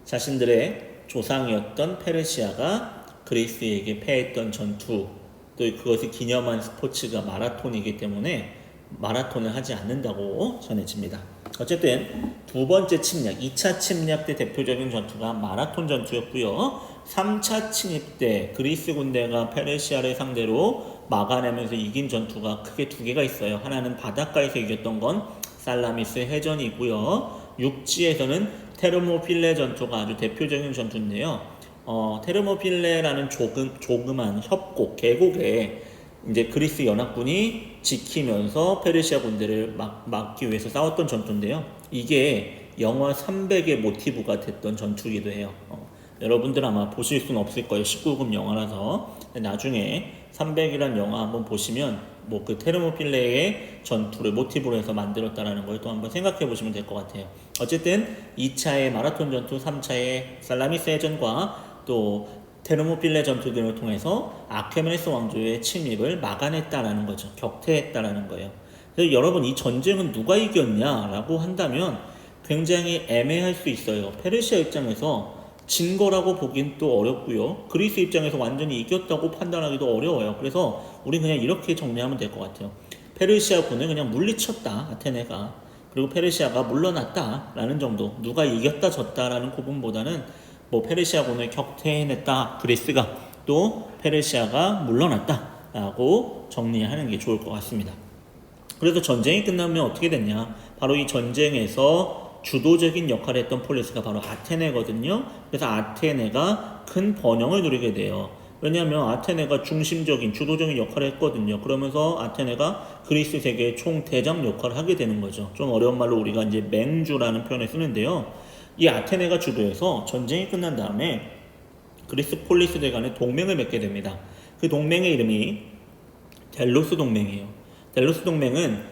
자신들의 조상이었던 페르시아가 그리스에게 패했던 전투, 또 그것을 기념한 스포츠가 마라톤이기 때문에 마라톤을 하지 않는다고 전해집니다. 어쨌든 두 번째 침략, 2차 침략 때 대표적인 전투가 마라톤 전투였고요. 3차 침입 때 그리스 군대가 페르시아를 상대로 막아내면서 이긴 전투가 크게 두 개가 있어요. 하나는 바닷가에서 이겼던 건 살라미스 해전이고요. 육지에서는 테르모필레 전투가 아주 대표적인 전투인데요. 테르모필레라는 조그만 협곡, 계곡에 이제 그리스 연합군이 지키면서 페르시아 군대를 막기 위해서 싸웠던 전투인데요. 이게 영화 300의 모티브가 됐던 전투이기도 해요. 여러분들 아마 보실 수는 없을 거예요. 19금 영화라서. 나중에 300이란 영화 한번 보시면 뭐 그 테르모필레의 전투를 모티브로 해서 만들었다라는 걸 또 한번 생각해 보시면 될 것 같아요. 어쨌든 2차의 마라톤 전투, 3차의 살라미스 해전과 또 테르모필레 전투들을 통해서 아케메네스 왕조의 침입을 막아냈다라는 거죠. 격퇴했다라는 거예요. 그래서 여러분 이 전쟁은 누가 이겼냐라고 한다면 굉장히 애매할 수 있어요. 페르시아 입장에서 진 거라고 보긴 또 어렵고요. 그리스 입장에서 완전히 이겼다고 판단하기도 어려워요. 그래서 우리 그냥 이렇게 정리하면 될 것 같아요. 페르시아군을 그냥 물리쳤다, 아테네가. 그리고 페르시아가 물러났다라는 정도. 누가 이겼다 졌다라는 구분보다는 뭐 페르시아군을 격퇴해냈다, 그리스가. 또 페르시아가 물러났다라고 정리하는 게 좋을 것 같습니다. 그래서 전쟁이 끝나면 어떻게 됐냐? 바로 이 전쟁에서 주도적인 역할을 했던 폴리스가 바로 아테네거든요. 그래서 아테네가 큰 번영을 누리게 돼요. 왜냐하면 아테네가 중심적인 주도적인 역할을 했거든요. 그러면서 아테네가 그리스 세계의 총대장 역할을 하게 되는 거죠. 좀 어려운 말로 우리가 이제 맹주라는 표현을 쓰는데요. 이 아테네가 주도해서 전쟁이 끝난 다음에 그리스 폴리스들 간에 동맹을 맺게 됩니다. 그 동맹의 이름이 델로스 동맹이에요. 델로스 동맹은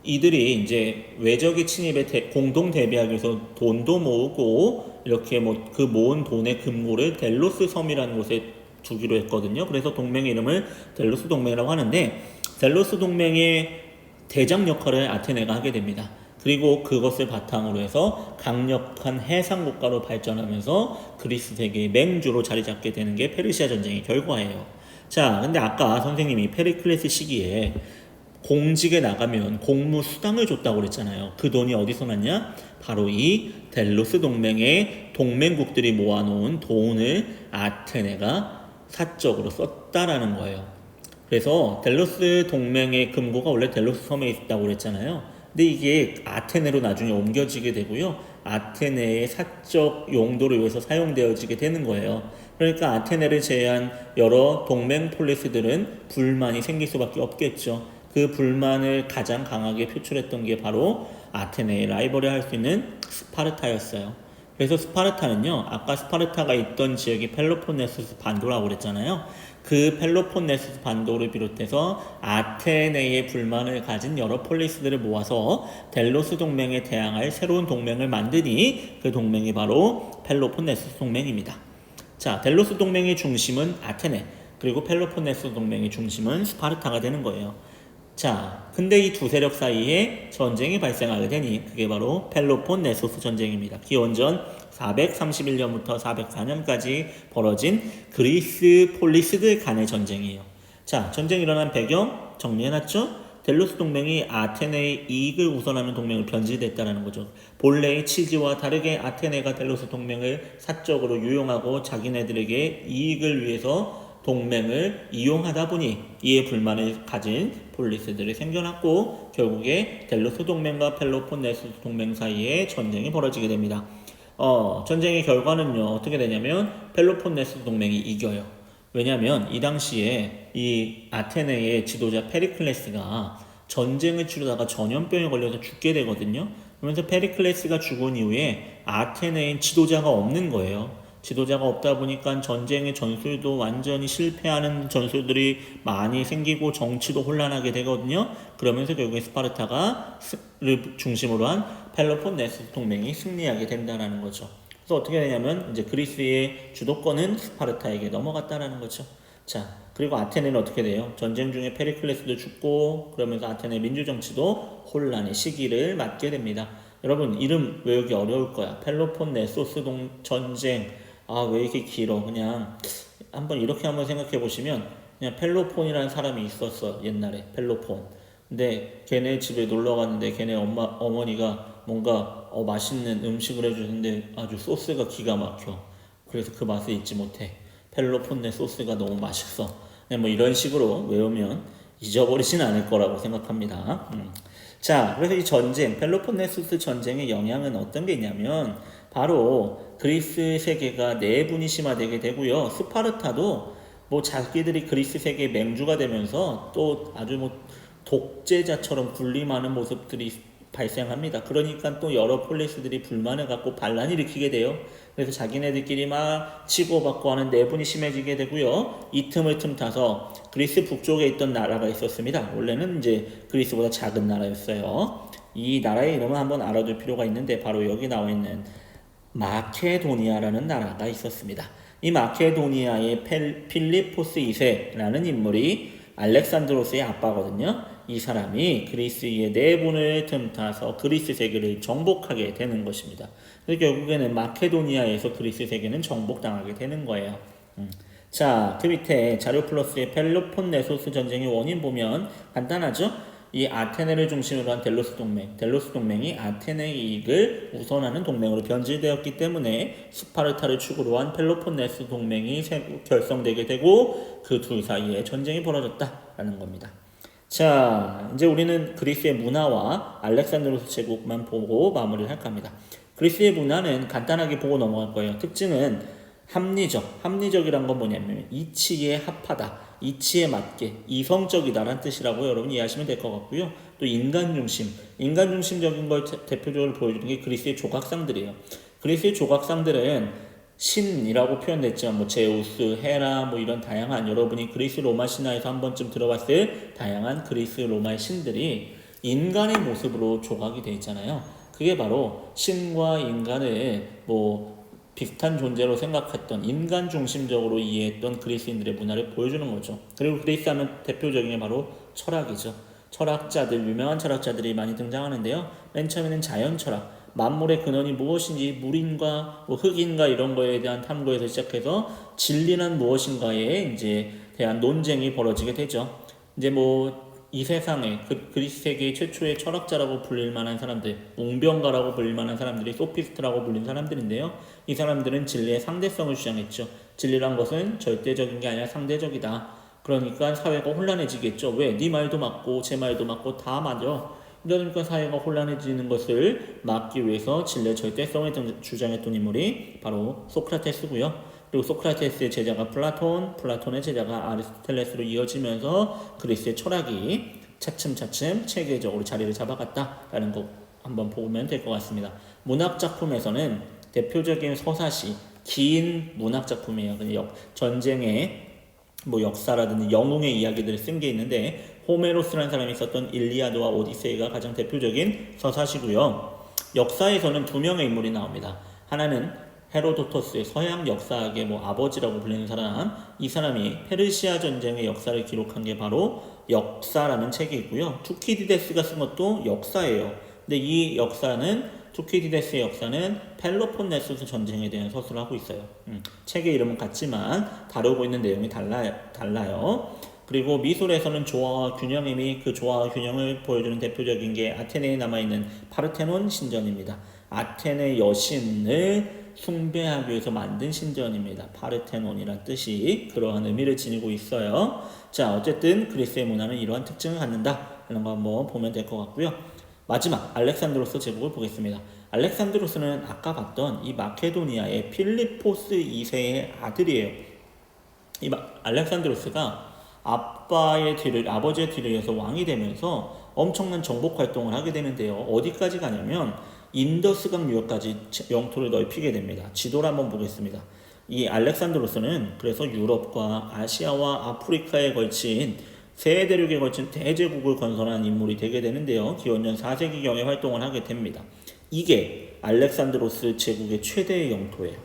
이들이 이제 외적의 침입에 공동 대비하기 위해서 돈도 모으고 이렇게 뭐 그 모은 돈의 금고를 델로스 섬이라는 곳에 두기로 했거든요. 그래서 동맹의 이름을 델로스 동맹이라고 하는데 델로스 동맹의 대장 역할을 아테네가 하게 됩니다. 그리고 그것을 바탕으로 해서 강력한 해상 국가로 발전하면서 그리스 세계의 맹주로 자리 잡게 되는 게 페르시아 전쟁의 결과예요. 자, 근데 아까 선생님이 페리클레스 시기에 공직에 나가면 공무 수당을 줬다고 그랬잖아요. 그 돈이 어디서 났냐? 바로 이 델로스 동맹의 동맹국들이 모아놓은 돈을 아테네가 사적으로 썼다라는 거예요. 그래서 델로스 동맹의 금고가 원래 델로스 섬에 있다고 그랬잖아요. 근데 이게 아테네로 나중에 옮겨지게 되고요. 아테네의 사적 용도를 위해서 사용되어지게 되는 거예요. 그러니까 아테네를 제외한 여러 동맹 폴리스들은 불만이 생길 수밖에 없겠죠. 그 불만을 가장 강하게 표출했던 게 바로 아테네의 라이벌이 할 수 있는 스파르타였어요. 그래서 스파르타는요, 아까 스파르타가 있던 지역이 펠로폰네소스 반도라고 그랬잖아요. 그 펠로폰네소스 반도를 비롯해서 아테네의 불만을 가진 여러 폴리스들을 모아서 델로스 동맹에 대항할 새로운 동맹을 만드니 그 동맹이 바로 펠로폰네소스 동맹입니다. 자, 델로스 동맹의 중심은 아테네, 그리고 펠로폰네소스 동맹의 중심은 스파르타가 되는 거예요. 자, 근데 이 두 세력 사이에 전쟁이 발생하게 되니 그게 바로 펠로폰네소스 전쟁입니다. 기원전 431년부터 404년까지 벌어진 그리스 폴리스들 간의 전쟁이에요. 자, 전쟁이 일어난 배경 정리해놨죠? 델로스 동맹이 아테네의 이익을 우선하는 동맹을 변질됐다는 거죠. 본래의 취지와 다르게 아테네가 델로스 동맹을 사적으로 유용하고 자기네들에게 이익을 위해서 동맹을 이용하다 보니 이에 불만을 가진 폴리스들이 생겨났고 결국에 델로스 동맹과 펠로폰네소스 동맹 사이에 전쟁이 벌어지게 됩니다. 전쟁의 결과는요 어떻게 되냐면 펠로폰네소스 동맹이 이겨요. 왜냐하면 이 당시에 이 아테네의 지도자 페리클레스가 전쟁을 치르다가 전염병에 걸려서 죽게 되거든요. 그러면서 페리클레스가 죽은 이후에 아테네엔 지도자가 없는 거예요. 지도자가 없다 보니까 전쟁의 전술도 완전히 실패하는 전술들이 많이 생기고 정치도 혼란하게 되거든요. 그러면서 결국에 스파르타를 중심으로 한 펠로폰네소스 동맹이 승리하게 된다는 거죠. 그래서 어떻게 되냐면 이제 그리스의 주도권은 스파르타에게 넘어갔다라는 거죠. 자, 그리고 아테네는 어떻게 돼요? 전쟁 중에 페리클레스도 죽고 그러면서 아테네 민주정치도 혼란의 시기를 맞게 됩니다. 여러분 이름 외우기 어려울 거야. 펠로폰네소스 전쟁. 왜 이렇게 길어? 그냥 한번 생각해 보시면 그냥 펠로폰이라는 사람이 있었어. 옛날에 펠로폰. 근데 걔네 집에 놀러 갔는데 걔네 어머니가 뭔가 맛있는 음식을 해주는데 아주 소스가 기가 막혀. 그래서 그 맛을 잊지 못해. 펠로폰네 소스가 너무 맛있어. 뭐 이런 식으로 외우면 잊어버리진 않을 거라고 생각합니다. 자, 그래서 이 전쟁, 펠로폰네소스 전쟁의 영향은 어떤 게 있냐면 바로 그리스 세계가 내분이 심화되게 되고요. 스파르타도 뭐 자기들이 그리스 세계의 맹주가 되면서 또 아주 뭐 독재자처럼 군림하는 모습들이 발생합니다. 그러니까 또 여러 폴리스들이 불만을 갖고 반란을 일으키게 돼요. 그래서 자기네들끼리 막 치고받고 하는 내분이 심해지게 되고요. 이 틈을 틈타서 그리스 북쪽에 있던 나라가 있었습니다. 원래는 이제 그리스보다 작은 나라였어요. 이 나라의 이름을 한번 알아둘 필요가 있는데 바로 여기 나와 있는 마케도니아라는 나라가 있었습니다. 이 마케도니아의 필리포스 2세라는 인물이 알렉산드로스의 아빠거든요. 이 사람이 그리스의 내분을 틈타서 그리스 세계를 정복하게 되는 것입니다. 그래서 결국에는 마케도니아에서 그리스 세계는 정복당하게 되는 거예요. 자, 그 밑에 자료 플러스의 펠로폰네소스 전쟁의 원인 보면 간단하죠? 이 아테네를 중심으로 한 델로스 동맹이 아테네의 이익을 우선하는 동맹으로 변질되었기 때문에 스파르타를 축으로 한 펠로폰네소 동맹이 결성되게 되고 그 둘 사이에 전쟁이 벌어졌다라는 겁니다. 자, 이제 우리는 그리스의 문화와 알렉산드로스 제국만 보고 마무리를 할까 합니다. 그리스의 문화는 간단하게 보고 넘어갈 거예요. 특징은 합리적이란 건 뭐냐면 이치에 합하다, 이치에 맞게 이성적이다라는 뜻이라고 여러분 이해하시면 될 것 같고요. 또 인간중심적인 걸 대표적으로 보여주는 게 그리스의 조각상들이에요. 그리스의 조각상들은 신이라고 표현됐지만 뭐 제우스, 헤라 뭐 이런 다양한 여러분이 그리스 로마 신화에서 한 번쯤 들어봤을 다양한 그리스 로마의 신들이 인간의 모습으로 조각이 되어 있잖아요. 그게 바로 신과 인간을 뭐 비슷한 존재로 생각했던 인간 중심적으로 이해했던 그리스인들의 문화를 보여주는 거죠. 그리고 그리스 하면 대표적인 게 바로 철학이죠. 유명한 철학자들이 많이 등장하는데요. 맨 처음에는 자연 철학, 만물의 근원이 무엇인지 물인가 뭐 흙인가 이런 거에 대한 탐구에서 시작해서 진리는 무엇인가에 이제 대한 논쟁이 벌어지게 되죠. 이제 뭐 이 세상에 그리스 세계의 최초의 철학자라고 불릴 만한 사람들, 웅변가라고 불릴 만한 사람들이 소피스트라고 불린 사람들인데요. 이 사람들은 진리의 상대성을 주장했죠. 진리란 것은 절대적인 게 아니라 상대적이다. 그러니까 사회가 혼란해지겠죠. 왜? 네 말도 맞고 제 말도 맞고 다 맞아. 그러니까 사회가 혼란해지는 것을 막기 위해서 진리의 절대성을 주장했던 인물이 바로 소크라테스고요. 그리고 소크라테스의 제자가 플라톤의 제자가 아리스토텔레스로 이어지면서 그리스의 철학이 차츰차츰 체계적으로 자리를 잡아갔다라는 거 한번 보면 될 것 같습니다. 문학 작품에서는 대표적인 서사시, 긴 문학 작품이에요. 전쟁의 뭐 역사라든지 영웅의 이야기들을 쓴 게 있는데 호메로스라는 사람이 썼던 일리아드와 오디세이가 가장 대표적인 서사시고요. 역사에서는 두 명의 인물이 나옵니다. 하나는 헤로도토스의 서양 역사학의 아버지라고 불리는 사람, 이 사람이 페르시아 전쟁의 역사를 기록한 게 바로 역사라는 책이 있고요. 투키디데스가 쓴 것도 역사예요. 근데 이 투키디데스의 역사는 펠로폰네소스 전쟁에 대한 서술을 하고 있어요. 책의 이름은 같지만 다루고 있는 내용이 달라요. 그리고 미술에서는 조화와 균형임이 그 조화와 균형을 보여주는 대표적인 게 아테네에 남아있는 파르테논 신전입니다. 아테네 여신을 숭배하기 위해서 만든 신전입니다. 파르테논이란 뜻이 그러한 의미를 지니고 있어요. 자, 어쨌든 그리스의 문화는 이러한 특징을 갖는다 하는 거 한번 보면 될 것 같고요. 마지막 알렉산드로스 제국을 보겠습니다. 알렉산드로스는 아까 봤던 이 마케도니아의 필리포스 2세의 아들이에요. 이 알렉산드로스가 아버지의 뒤를 이어서 왕이 되면서 엄청난 정복 활동을 하게 되는데요. 어디까지 가냐면 인더스강 유역까지 영토를 넓히게 됩니다. 지도를 한번 보겠습니다. 이 알렉산드로스는 그래서 유럽과 아시아와 아프리카에 걸친 세 대륙에 걸친 대제국을 건설한 인물이 되게 되는데요. 기원전 4세기경에 활동을 하게 됩니다. 이게 알렉산드로스 제국의 최대의 영토예요.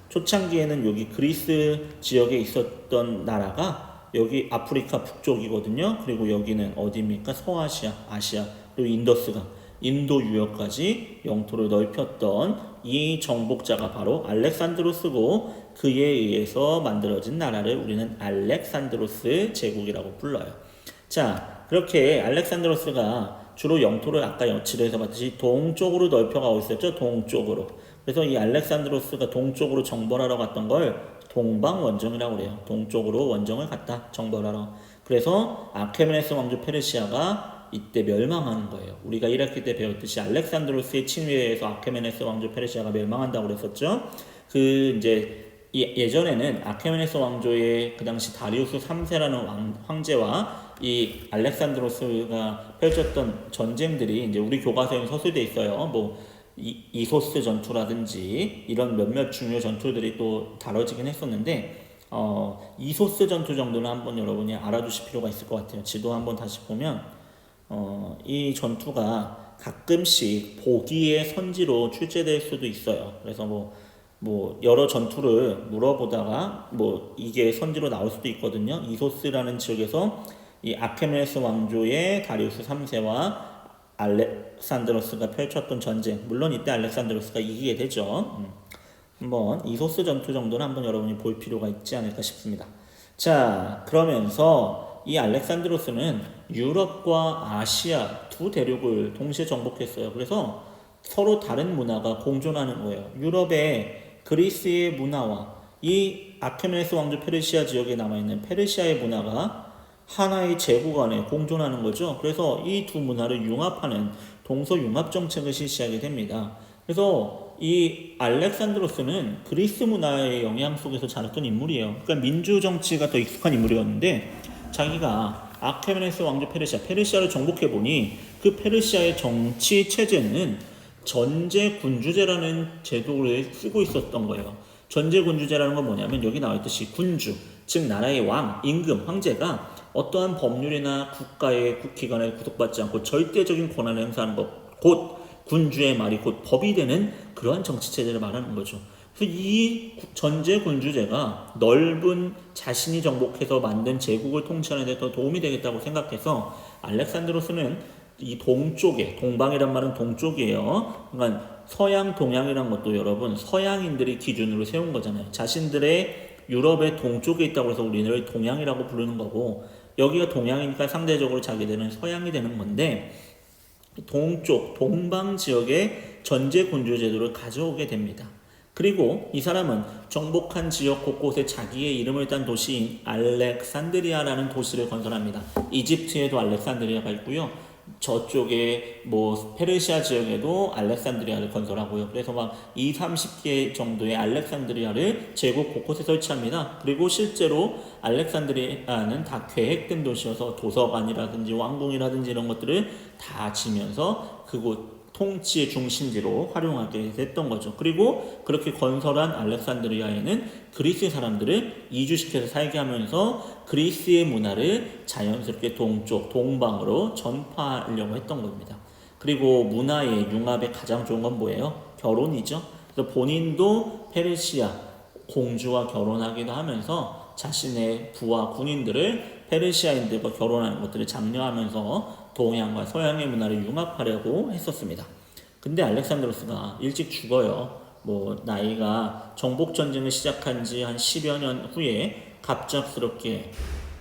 초창기에는 여기 그리스 지역에 있었던 나라가 여기 아프리카 북쪽이거든요. 그리고 여기는 어디입니까? 서아시아, 아시아, 그리고 인더스강, 인도 유역까지 영토를 넓혔던 이 정복자가 바로 알렉산드로스고 그에 의해서 만들어진 나라를 우리는 알렉산드로스 제국이라고 불러요. 자, 그렇게 알렉산드로스가 주로 영토를 아까 지도에서 봤듯이 동쪽으로 넓혀가고 있었죠. 동쪽으로. 그래서 이 알렉산드로스가 동쪽으로 정벌하러 갔던 걸 동방원정이라고 그래요. 동쪽으로 원정을 갔다 정벌하러. 그래서 아케메네스 왕조 페르시아가 이때 멸망하는 거예요. 우리가 1학기 때 배웠듯이 알렉산드로스의 침입에 의해서 아케메네스 왕조 페르시아가 멸망한다고 그랬었죠. 예전에는 아케메네스 왕조의 그 당시 다리우스 3세라는 황제와 이 알렉산드로스가 펼쳤던 전쟁들이 이제 우리 교과서에 서술돼 있어요. 뭐 이소스 전투라든지 이런 몇몇 중요 전투들이 또 다뤄지긴 했었는데 이소스 전투 정도는 한번 여러분이 알아두실 필요가 있을 것 같아요. 지도 한번 다시 보면 이 전투가 가끔씩 보기의 선지로 출제될 수도 있어요. 그래서 뭐 여러 전투를 물어보다가 이게 선지로 나올 수도 있거든요. 이소스라는 지역에서 이 아케메네스 왕조의 다리우스 3세와 알렉산드로스가 펼쳤던 전쟁, 물론 이때 알렉산드로스가 이기게 되죠. 한번 이소스 전투 정도는 한번 여러분이 볼 필요가 있지 않을까 싶습니다. 자, 그러면서 이 알렉산드로스는 유럽과 아시아 두 대륙을 동시에 정복했어요. 그래서 서로 다른 문화가 공존하는 거예요. 유럽의 그리스의 문화와 이 아케메네스 왕조 페르시아 지역에 남아있는 페르시아의 문화가 하나의 제국 안에 공존하는 거죠. 그래서 이 두 문화를 융합하는 동서융합 정책을 실시하게 됩니다. 그래서 이 알렉산드로스는 그리스 문화의 영향 속에서 자랐던 인물이에요. 그러니까 민주 정치가 더 익숙한 인물이었는데 자기가 아케메네스 왕조 페르시아를 정복해보니 그 페르시아의 정치 체제는 전제군주제라는 제도를 쓰고 있었던 거예요. 전제군주제라는 건 뭐냐면 여기 나와있듯이 군주, 즉 나라의 왕, 임금, 황제가 어떠한 법률이나 국가의 국기관에 구속받지 않고 절대적인 권한을 행사하는 것, 곧 군주의 말이 곧 법이 되는 그러한 정치체제를 말하는 거죠. 그래서 이 전제군주제가 넓은 자신이 정복해서 만든 제국을 통치하는 데 더 도움이 되겠다고 생각해서 알렉산드로스는 이 동쪽에, 동방이란 말은 동쪽이에요. 그러니까 서양, 동양이란 것도 여러분 서양인들이 기준으로 세운 거잖아요. 자신들의 유럽의 동쪽에 있다고 해서 우리를 동양이라고 부르는 거고 여기가 동양이니까 상대적으로 자기들은 서양이 되는 건데 동쪽, 동방 지역의 전제군주 제도를 가져오게 됩니다. 그리고 이 사람은 정복한 지역 곳곳에 자기의 이름을 딴 도시인 알렉산드리아라는 도시를 건설합니다. 이집트에도 알렉산드리아가 있고요. 저쪽에 페르시아 지역에도 알렉산드리아를 건설하고요. 그래서 막 30개 정도의 알렉산드리아를 제국 곳곳에 설치합니다. 그리고 실제로 알렉산드리아는 다 계획된 도시여서 도서관이라든지 왕궁이라든지 이런 것들을 다 지면서 그곳 통치의 중심지로 활용하게 됐던 거죠. 그리고 그렇게 건설한 알렉산드리아에는 그리스 사람들을 이주시켜서 살게 하면서 그리스의 문화를 자연스럽게 동쪽, 동방으로 전파하려고 했던 겁니다. 그리고 문화의 융합에 가장 좋은 건 뭐예요? 결혼이죠. 그래서 본인도 페르시아 공주와 결혼하기도 하면서 자신의 부하 군인들을 페르시아인들과 결혼하는 것들을 장려하면서 동양과 서양의 문화를 융합하려고 했었습니다. 근데 알렉산드로스가 일찍 죽어요. 나이가 정복전쟁을 시작한 지 한 10여 년 후에 갑작스럽게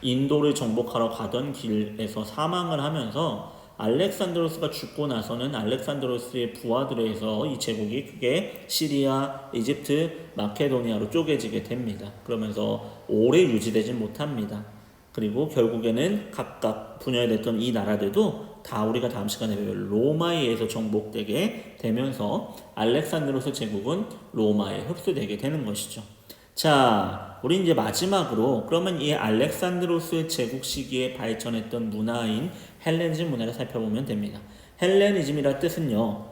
인도를 정복하러 가던 길에서 사망을 하면서 알렉산드로스가 죽고 나서는 알렉산드로스의 부하들에 의해서 이 제국이 크게 시리아, 이집트, 마케도니아로 쪼개지게 됩니다. 그러면서 오래 유지되진 못합니다. 그리고 결국에는 각각 분열됐던 이 나라들도 다 우리가 다음 시간에 배울 로마에 의해서 정복되게 되면서 알렉산드로스 제국은 로마에 흡수되게 되는 것이죠. 자, 우리 이제 마지막으로 그러면 이 알렉산드로스 제국 시기에 발전했던 문화인 헬레니즘 문화를 살펴보면 됩니다. 헬레니즘이라 뜻은요.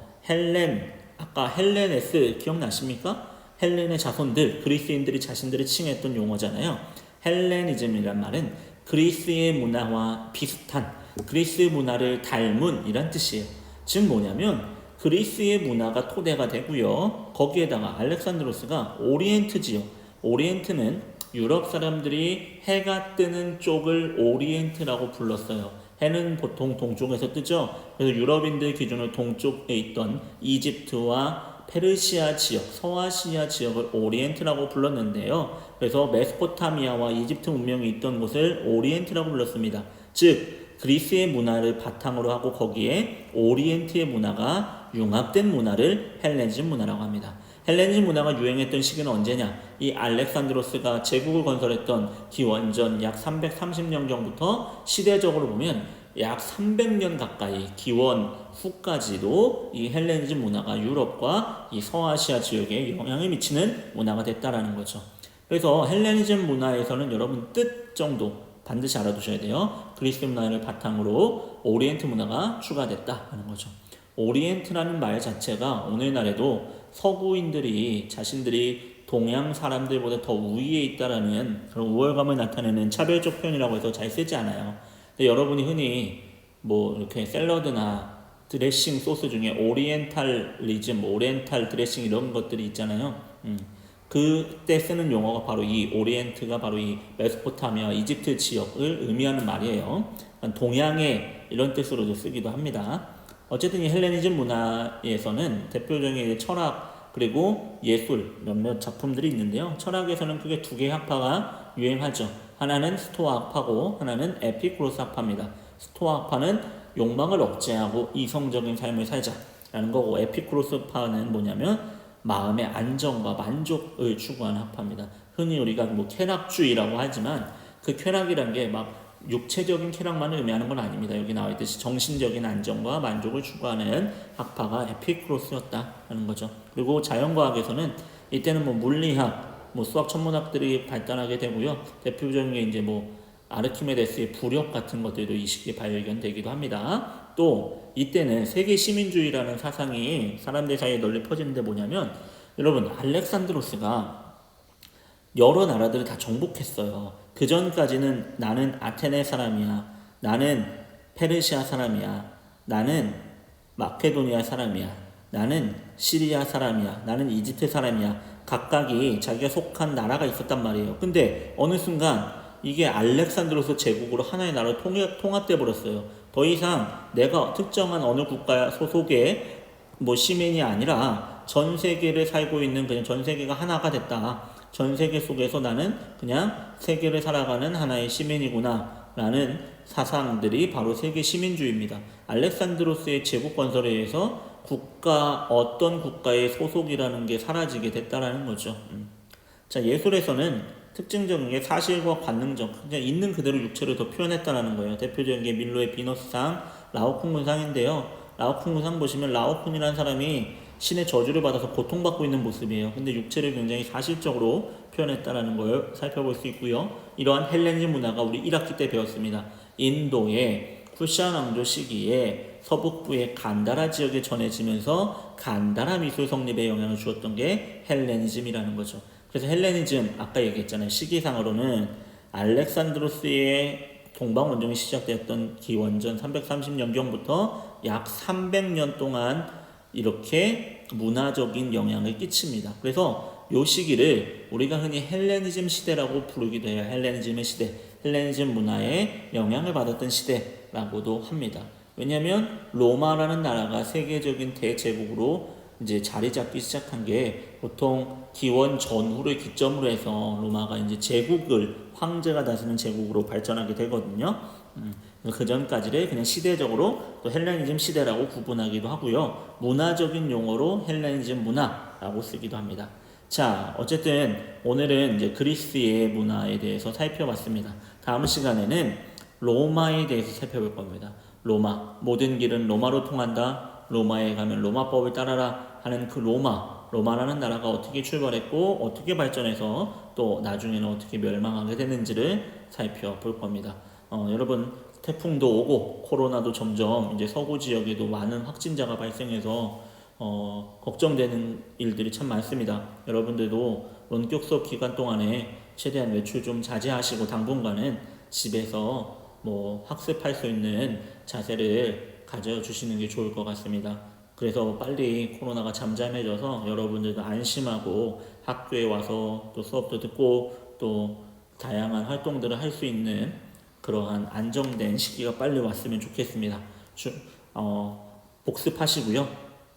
아까 헬레네스 기억나십니까? 헬렌의 자손들, 그리스인들이 자신들을 칭했던 용어잖아요. 헬레니즘이란 말은 그리스의 문화와 비슷한, 그리스 문화를 닮은 이란 뜻이에요. 즉 뭐냐면 그리스의 문화가 토대가 되고요. 거기에다가 알렉산드로스가 오리엔트 지역, 오리엔트는 유럽 사람들이 해가 뜨는 쪽을 오리엔트라고 불렀어요. 해는 보통 동쪽에서 뜨죠. 그래서 유럽인들 기준으로 동쪽에 있던 이집트와 페르시아 지역, 서아시아 지역을 오리엔트라고 불렀는데요. 그래서 메소포타미아와 이집트 문명이 있던 곳을 오리엔트라고 불렀습니다. 즉 그리스의 문화를 바탕으로 하고 거기에 오리엔트의 문화가 융합된 문화를 헬레니즘 문화라고 합니다. 헬레니즘 문화가 유행했던 시기는 언제냐? 이 알렉산드로스가 제국을 건설했던 기원전 약 330년경부터 시대적으로 보면 약 300년 가까이 기원 후까지도 이 헬레니즘 문화가 유럽과 이 서아시아 지역에 영향을 미치는 문화가 됐다라는 거죠. 그래서 헬레니즘 문화에서는 여러분 뜻 정도 반드시 알아두셔야 돼요. 그리스 문화를 바탕으로 오리엔트 문화가 추가됐다라는 거죠. 오리엔트라는 말 자체가 오늘날에도 서구인들이 자신들이 동양 사람들보다 더 우위에 있다라는 그런 우월감을 나타내는 차별적 표현이라고 해서 잘 쓰지 않아요. 근데 여러분이 흔히 뭐 이렇게 샐러드나 드레싱 소스 중에 오리엔탈리즘, 오리엔탈 드레싱 이런 것들이 있잖아요. 그때 쓰는 용어가 바로 이 오리엔트가 바로 이 메소포타미아, 이집트 지역을 의미하는 말이에요. 동양의 이런 뜻으로도 쓰기도 합니다. 어쨌든 이 헬레니즘 문화에서는 대표적인 철학 그리고 예술 몇몇 작품들이 있는데요. 철학에서는 크게 두 개의 학파가 유행하죠. 하나는 스토아 학파고 하나는 에피쿠로스 학파입니다. 스토아 학파는 욕망을 억제하고 이성적인 삶을 살자라는 거고 에피쿠로스 학파는 뭐냐면 마음의 안정과 만족을 추구하는 학파입니다. 흔히 우리가 뭐 쾌락주의라고 하지만 그 쾌락이란 게 막 육체적인 쾌락만을 의미하는 건 아닙니다. 여기 나와 있듯이 정신적인 안정과 만족을 추구하는 학파가 에피쿠로스였다는 거죠. 그리고 자연과학에서는 이때는 뭐 물리학, 뭐 수학 천문학들이 발달하게 되고요. 대표적인 게 이제 뭐 아르키메데스의 부력 같은 것들도 이 시기에 발견되기도 합니다. 또 이때는 세계 시민주의라는 사상이 사람들 사이에 널리 퍼지는데 뭐냐면 여러분 알렉산드로스가 여러 나라들을 다 정복했어요. 그 전까지는 나는 아테네 사람이야, 나는 페르시아 사람이야, 나는 마케도니아 사람이야, 나는 시리아 사람이야, 나는 이집트 사람이야. 각각이 자기가 속한 나라가 있었단 말이에요. 근데 어느 순간 이게 알렉산드로스 제국으로 하나의 나라로 통합돼 버렸어요. 더 이상 내가 특정한 어느 국가 소속의 뭐 시민이 아니라 전 세계를 살고 있는 그냥 전 세계가 하나가 됐다. 전 세계 속에서 나는 그냥 세계를 살아가는 하나의 시민이구나 라는 사상들이 바로 세계 시민주의입니다. 알렉산드로스의 제국 건설에 의해서 어떤 국가의 소속이라는 게 사라지게 됐다라는 거죠. 자, 예술에서는 특징적인 게 사실과 관능적, 그냥 있는 그대로 육체를 더 표현했다라는 거예요. 대표적인 게 밀로의 비너스상, 라오콩군상인데요. 라오콩군상 보시면 라오콘이라는 사람이 신의 저주를 받아서 고통받고 있는 모습이에요. 근데 육체를 굉장히 사실적으로 표현했다라는 걸 살펴볼 수 있고요. 이러한 헬레니즘 문화가 우리 1학기 때 배웠습니다. 인도의 쿠샤 왕조 시기에 서북부의 간다라 지역에 전해지면서 간다라 미술 성립에 영향을 주었던 게 헬레니즘이라는 거죠. 그래서 헬레니즘 아까 얘기했잖아요. 시기상으로는 알렉산드로스의 동방원정이 시작되었던 기원전 330년경부터 약 300년 동안 이렇게 문화적인 영향을 끼칩니다. 그래서 이 시기를 우리가 흔히 헬레니즘 시대라고 부르기도 해요. 헬레니즘의 시대, 헬레니즘 문화에 영향을 받았던 시대라고도 합니다. 왜냐하면 로마라는 나라가 세계적인 대제국으로 이제 자리 잡기 시작한 게 보통 기원 전후를 기점으로 해서 로마가 이제 제국을 황제가 다스리는 제국으로 발전하게 되거든요. 그 전까지를 그냥 시대적으로 또 헬레니즘 시대라고 구분하기도 하고요. 문화적인 용어로 헬레니즘 문화라고 쓰기도 합니다. 자, 어쨌든 오늘은 이제 그리스의 문화에 대해서 살펴봤습니다. 다음 시간에는 로마에 대해서 살펴볼 겁니다. 로마, 모든 길은 로마로 통한다. 로마에 가면 로마법을 따라라 하는 그 로마라는 나라가 어떻게 출발했고 어떻게 발전해서 또 나중에는 어떻게 멸망하게 됐는지를 살펴볼 겁니다. 여러분 태풍도 오고 코로나도 점점 이제 서구 지역에도 많은 확진자가 발생해서 걱정되는 일들이 참 많습니다. 여러분들도 원격 수업 기간 동안에 최대한 외출 좀 자제하시고 당분간은 집에서 뭐 학습할 수 있는 자세를 가져주시는 게 좋을 것 같습니다. 그래서 빨리 코로나가 잠잠해져서 여러분들도 안심하고 학교에 와서 또 수업도 듣고 또 다양한 활동들을 할 수 있는 그러한 안정된 시기가 빨리 왔으면 좋겠습니다. 복습하시고요.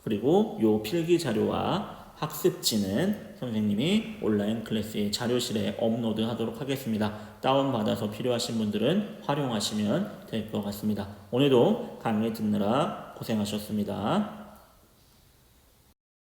그리고 요 필기 자료와 학습지는 선생님이 온라인 클래스의 자료실에 업로드 하도록 하겠습니다. 다운받아서 필요하신 분들은 활용하시면 될 것 같습니다. 오늘도 강의 듣느라 고생하셨습니다.